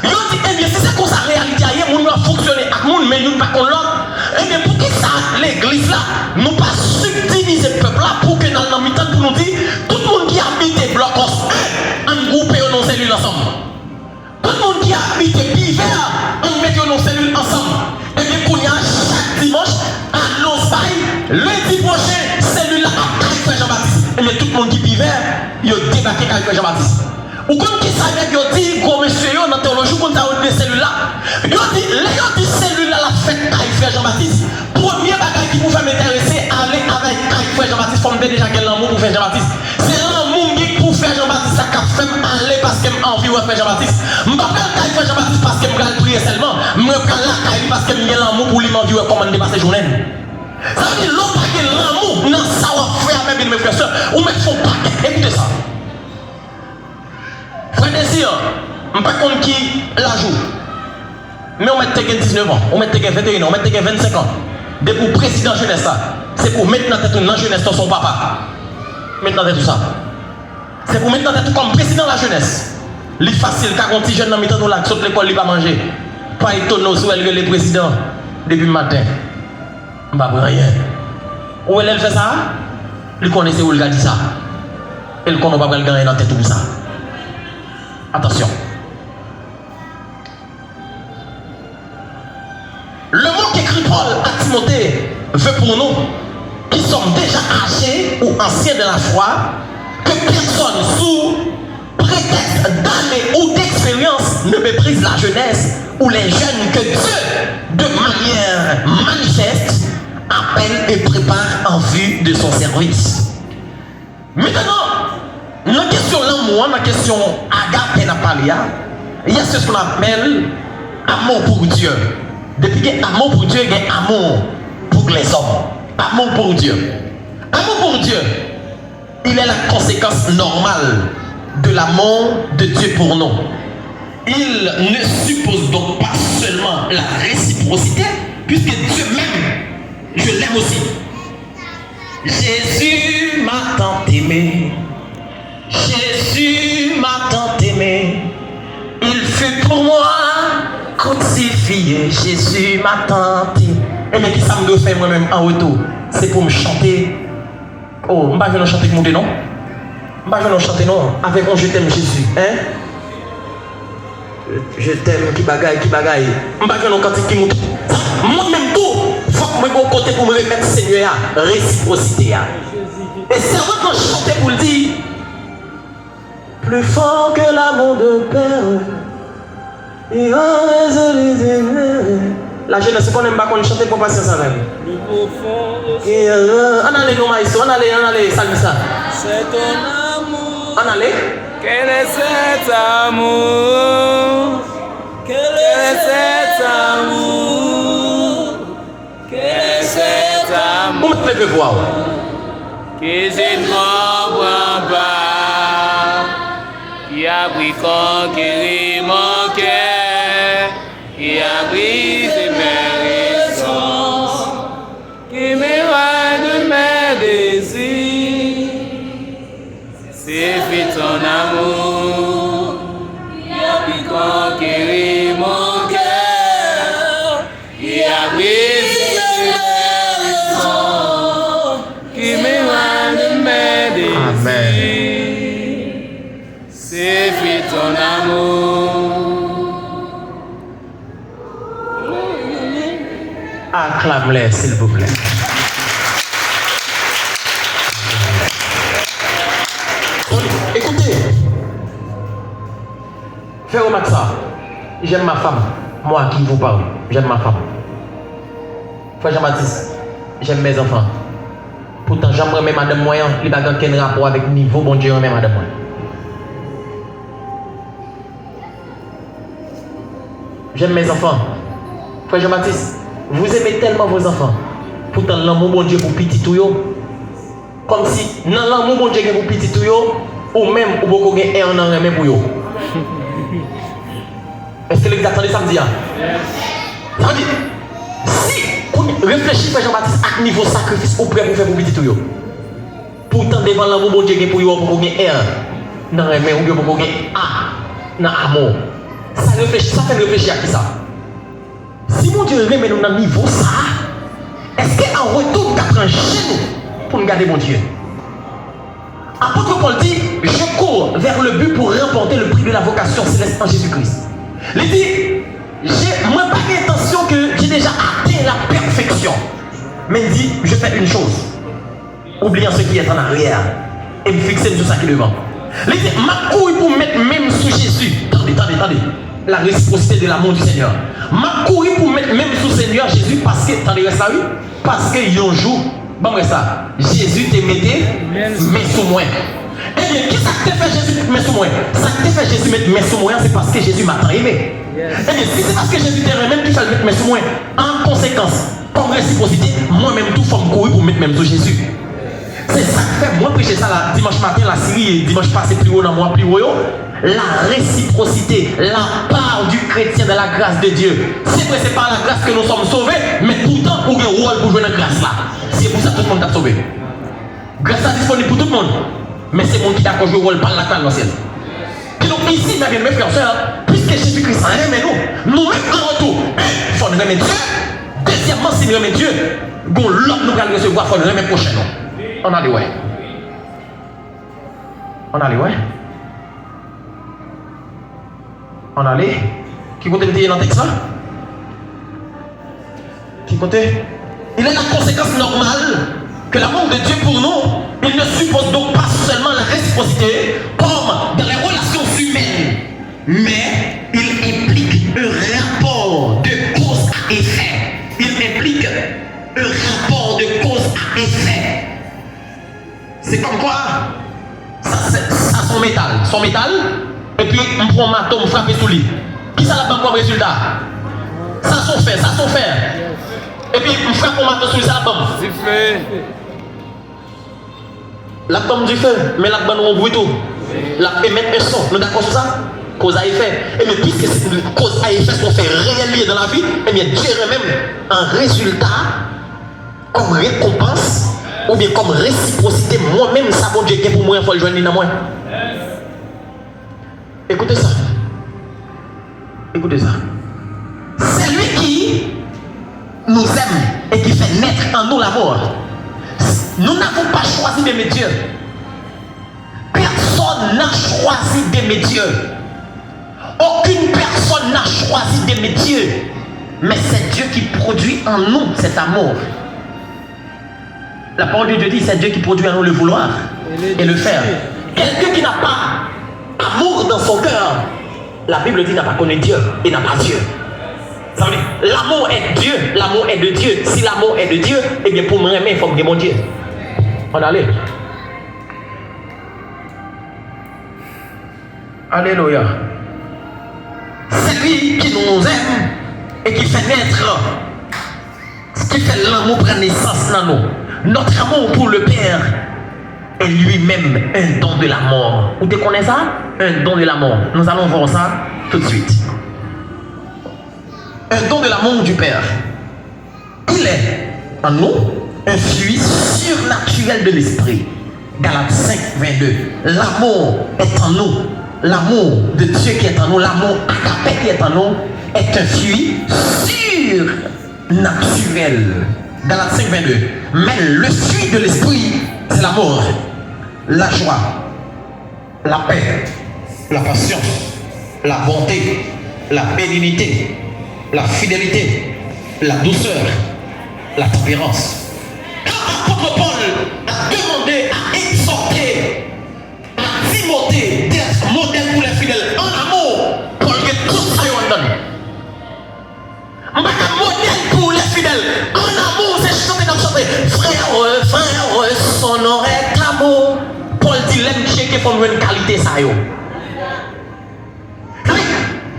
Ils ont dit, eh bien, si c'est comme ça, réalité, moun va fonctionner avec moun, mais nous pas contre l'autre. Eh bien, pour qui ça, l'église là, nous pas subdiviser le peuple là pour que dans le mi-temps, pour nous dire, tout le monde qui habite les blocs en groupe et en cellule ensemble. Tout le monde qui habite Piver, on met nos cellules ensemble. Et bien, qu'on y a chaque dimanche, à l'Osbaï, lundi prochain, cellule là à Frère Jean-Baptiste. Et bien, tout le monde qui Piver, il a débarqué avec Frère Jean-Baptiste. Ou comme qui savait, il a dit, gros monsieur, dans la théologie, qu'on a des cellules là. Il a dit, cellule là, la fête avec Frère Jean-Baptiste. Premier bagage qui pouvait m'intéresser, aller avec Frère Jean-Baptiste, pour me dire déjà quel amour pour Frère Jean-Baptiste. C'est l'amour qui pour Frère Jean-Baptiste, ça qu'a fait aller parce qu'elle m'a envie de Frère Jean-Baptiste. Je ne parle pas de Frère Jean-Baptiste parce qu'elle me prier seulement. Je parle là parce qu'elle a l'amour pour lui m'envie de comment dépasser la journée. Ça veut dire l'autre qui a l'amour, non, ça va faire même mes frères, ou mettre son paquet. Écoutez ça. Frère Désir, je ne sais pas contre qui la joue. Mais on met 19 ans, on met 21 ans, on met 25 ans. Depuis le président jeunesse, c'est pour mettre dans tête une jeunesse dans son papa. Maintenant, tout ça. C'est pour mettre dans tête comme président de la jeunesse. C'est facile, car un petit jeune dans le temps, là, saute l'école, il va manger. Pas étonnant si elle est le président depuis le matin. Je ne sais pas rien. Où elle fait ça? Il connaissait où il a dit ça. Elle ne connaît pas le gagner dans la tête tout ça. Attention. Le mot qu'écrit Paul à Timothée veut pour nous, qui sommes déjà âgés ou anciens de la foi, que personne sous prétexte d'années ou d'expérience ne méprise la jeunesse ou les jeunes que Dieu, de manière manifeste, appelle et prépare en vue de son service. Maintenant, la question l'amour, la question agape n'a pas lié. Il y a ce qu'on appelle amour pour Dieu. Depuis qu'il y a amour pour Dieu, il y a amour pour les hommes. Amour pour Dieu. Amour pour Dieu, il est la conséquence normale de l'amour de Dieu pour nous. Il ne suppose donc pas seulement la réciprocité, puisque Dieu m'aime, je l'aime aussi. Jésus m'a tant aimé. Jésus m'a tant aimé. Il fut pour moi crucifié. Jésus m'a tant aimé. Et mais qui ça me fait moi-même en retour? C'est pour me chanter. Oh, je ne vais pas chanter avec mon non? Je ne vais pas chanter non. Avec mon je t'aime Jésus. Hein? Je t'aime, qui bagaille. Je ne pas non quand qui monte. Moi-même tout, il faut que moi mon côté pour me remettre Seigneur, réciprocité. Et c'est vrai quand je chantais pour le dire, plus fort que l'amour de père. La jeunesse, qu'on n'aime pas qu'on chante pour passer ça même. On allait, non, maïs, on allait, salut ça. C'est ton amour. On allait. Quel est cet amour? Quel est cet amour? Quel est cet amour? Vous me faites voir. Que je ne comprends pas. Qui a pris conquérir mon cœur. Qui a brisé mes raisons. Qui m'éloigne de mes désirs. C'est fait ton amour qui a pu conquérir mon cœur, qui a brisé mes raisons, qui m'éloigne de mes désirs. C'est fait ton amour. Acclame-les, s'il vous plaît. Écoutez, fais remarquer ça. J'aime ma femme. Moi qui vous parle, j'aime ma femme. Frère Jean-Baptiste, j'aime mes enfants. Pourtant, j'aimerais madame moyen, il n'y a pas aucun rapport avec le niveau, bon Dieu, même madame moyen. J'aime mes enfants. Frère Jean-Baptiste, vous aimez tellement vos enfants. Pourtant, l'amour, bon Dieu, pour petit tout yo. Comme si, dans l'amour, bon Dieu, pour petit tout yo, ou même, ou beaucoup de un an, même pour yo. Est-ce que les attendez samedi? Ça veut dire, si, réfléchissez, Frère Jean-Baptiste, à niveau sacrifice, ou prêt pour faire pour petit tout yo. Pourtant, devant l'amour, bon Dieu, pour yo, pour gagner un, dans même, ou bien pour gagner un, dans l'amour. Ça réfléchit, ça fait réfléchir à qui ça? Si mon Dieu remet nous dans le niveau ça, est-ce qu'en retour, nous avons chez nous pour nous garder mon Dieu? Apôtre Paul dit, je cours vers le but pour remporter le prix de la vocation céleste en Jésus-Christ. Il dit, j'ai moi pas l'intention que j'ai déjà atteint la perfection. Mais il dit, je fais une chose, oubliant ce qui est en arrière et me fixer sur ça qui est devant. Il dit, ma couille pour mettre même sous Jésus. Attendez. La réciprocité de l'amour du Seigneur. Ma couille pour mettre même sous Seigneur Jésus parce que, attendez, ça oui, parce que y a un jour, bon, ça, Jésus te mettait, mais sous moi. Eh bien, qui ça te fait Jésus mettre sous moi? Ça te fait Jésus mettre sous moi, c'est parce que Jésus m'a tant aimé. Eh bien, si c'est parce que Jésus t'aime, même tu fais le mettre sous moi, en conséquence, comme réciprocité, moi-même, tout femme courir pour mettre même sous Jésus. C'est ça que fait, moi, prêcher ça là, dimanche matin, la Syrie, et dimanche passé, plus haut dans moi, plus haut. La réciprocité, la part du chrétien de la grâce de Dieu. C'est vrai, c'est par la grâce que nous sommes sauvés, mais pourtant, pour un rôle pour jouer dans la grâce là. C'est pour ça que tout le monde t'a sauvé. Grâce est disponible pour tout le monde. Mais c'est le monde qui t'a joué le rôle par la grâce dans le ciel. Et donc ici, mes frères et sœurs, puisque Jésus-Christ aime nous-mêmes en retour, il faut nous remettre Dieu. Deuxièmement, si nous remettons Dieu, bon, l'autre nous allons recevoir, il faut nous remettre prochain. On a les ouais. On allait. Qui compte me dire dans le texte là? Qui compte? Il est la conséquence normale que l'amour de Dieu pour nous, il ne suppose donc pas seulement la réciprocité comme dans les relations humaines, mais il implique un rapport de cause à effet. Il implique un rapport de cause à effet. C'est comme quoi? Ça son métal. Et puis on prend un marteau, on frappe sous lui. Qui ça la banque comme résultat? Ça son fer. Et puis on frappe un marteau sous lui, ça la banque. Du feu. La banque du feu, mais la banque on bruit tout. La émet un son, nous d'accord sur ça? Cause à effet. Et bien puisque c'est cause à effet qu'on fait réellement dans la vie, et bien Dieu même un résultat comme récompense ou bien comme réciprocité. Moi-même, ça bon Dieu pour moi, il faut le joindre dans moi. Écoutez ça. C'est lui qui nous aime et qui fait naître en nous l'amour. Nous n'avons pas choisi d'aimer Dieu. Personne n'a choisi d'aimer Dieu. aucune personne n'a choisi d'aimer Dieu, mais c'est Dieu qui produit en nous cet amour. La parole de Dieu dit, c'est Dieu qui produit en nous le vouloir et le faire. Quelqu'un qui n'a pas amour dans son cœur, la Bible dit n'a pas connu Dieu et n'a pas Dieu. Ça veut dire, l'amour est Dieu, l'amour est de Dieu. Si l'amour est de Dieu, eh bien pour me aimer, il faut me dire mon Dieu. On allait. Alléluia. C'est lui qui nous aime et qui fait naître, ce qui fait l'amour prendre naissance dans nous. Notre amour pour le Père est lui-même un don de la mort. Vous connaissez ça? Un don de la mort. Nous allons voir ça tout de suite. Un don de l'amour du Père. Il est en nous un fruit surnaturel de l'esprit. Galates 5, 22. L'amour est en nous. L'amour de Dieu qui est en nous, l'amour agapé qui est en nous, est un fruit surnaturel. Galates 5, 22. Mais le fruit de l'esprit, c'est l'amour, la joie, la paix, la patience, la bonté, la bénignité, la fidélité, la douceur, la tempérance. Quand l'apôtre Paul a demandé à exhorter à Timothée d'être modèle pour les fidèles en amour, Paul dit tout ça en donne. Modèle pour les fidèles en amour, c'est chanter comme chanter. Frère, son nom est amour. Paul dit l'aime checker pour une qualité ça yo.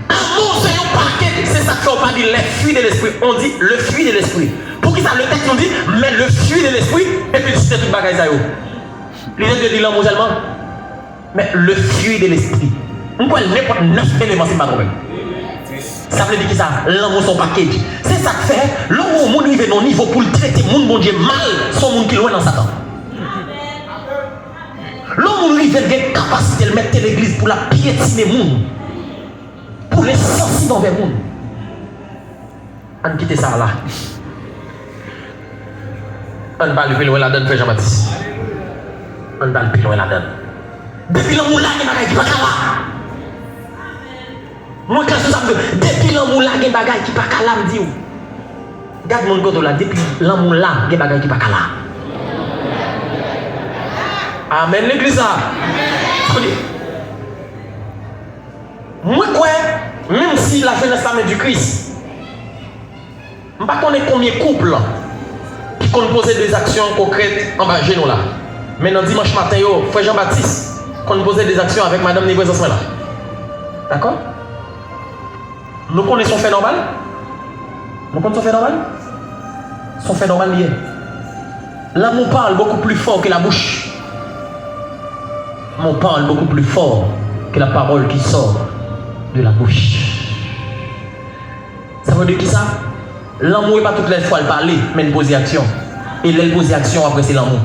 Amour c'est un paquet, c'est ça qu'on pas dit les fruits de l'esprit. On dit le fruit de l'esprit. Pour qui ça le texte on dit mais le fruit de l'esprit et puis c'est tout bagaille ça yo. L'idée de dire l'amour seulement. Mais le fruit de l'esprit. On peut n'importe 9 éléments c'est pas problème. Ça veut dire que ça, l'amour son package. C'est ça que fait, l'amour mon arrive dans niveau pour le traiter mon bon Dieu mal, son monde qui est loin dans Satan. L'amour arrive avec une capacité de mettre l'église pour la piétiner monde. Pour les sensibles envers monde. On quitte ça là. On va le plus loin la donne, Frère Jean-Baptiste. On va le plus loin la donne. Depuis l'amour là, il n'y a pas de là. Moi, quand je sais depuis l'amour là, il y a des bagages qui ne sont pas là, je dis. Regarde mon côté là, depuis l'amour là, il y a des bagages qui ne sont pas là. Amen, l'église là. Moi, quoi, même si la jeunesse est du Christ, je ne sais pas combien de couples qui composent des actions concrètes en bas de nous là. Maintenant, dimanche matin, Frère Jean-Baptiste, composait des actions avec Madame Nébrésance là. D'accord? Nous connaissons fait normal? Nous connaissons fait normal? Son fait normal lié. L'amour parle beaucoup plus fort que la bouche. L'amour parle beaucoup plus fort que la parole qui sort de la bouche. Ça veut dire qui ça? L'amour n'est pas toutes les fois le parler, mais il pose action. Et il pose action après c'est l'amour.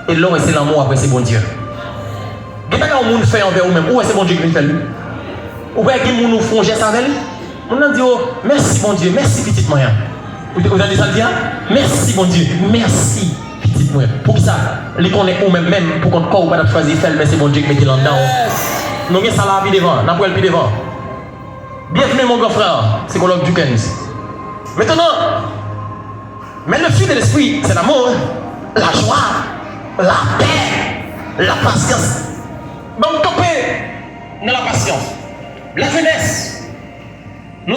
Et l'homme c'est l'amour après c'est bon Dieu. Qu'est-ce que le monde fait envers vous-même? Où est-ce que bon Dieu qui fait lui? Ou est-ce que nous font geste avec lui? On a dit oh, merci bon Dieu, merci petit moyen. Vous avez dit ça dire? Merci bon Dieu, merci petit moyen. Pour ça, les connaît ou même pour qu'on ne pas choisir faire, mais c'est bon Dieu qui met là dedans. Nous avons ça là devant, nous avons le devant. Bienvenue mon grand frère, psychologue Dukens. Maintenant, mais le fruit de l'esprit, c'est l'amour, la joie, la paix, la patience. Donc, topé dans la patience. La jeunesse,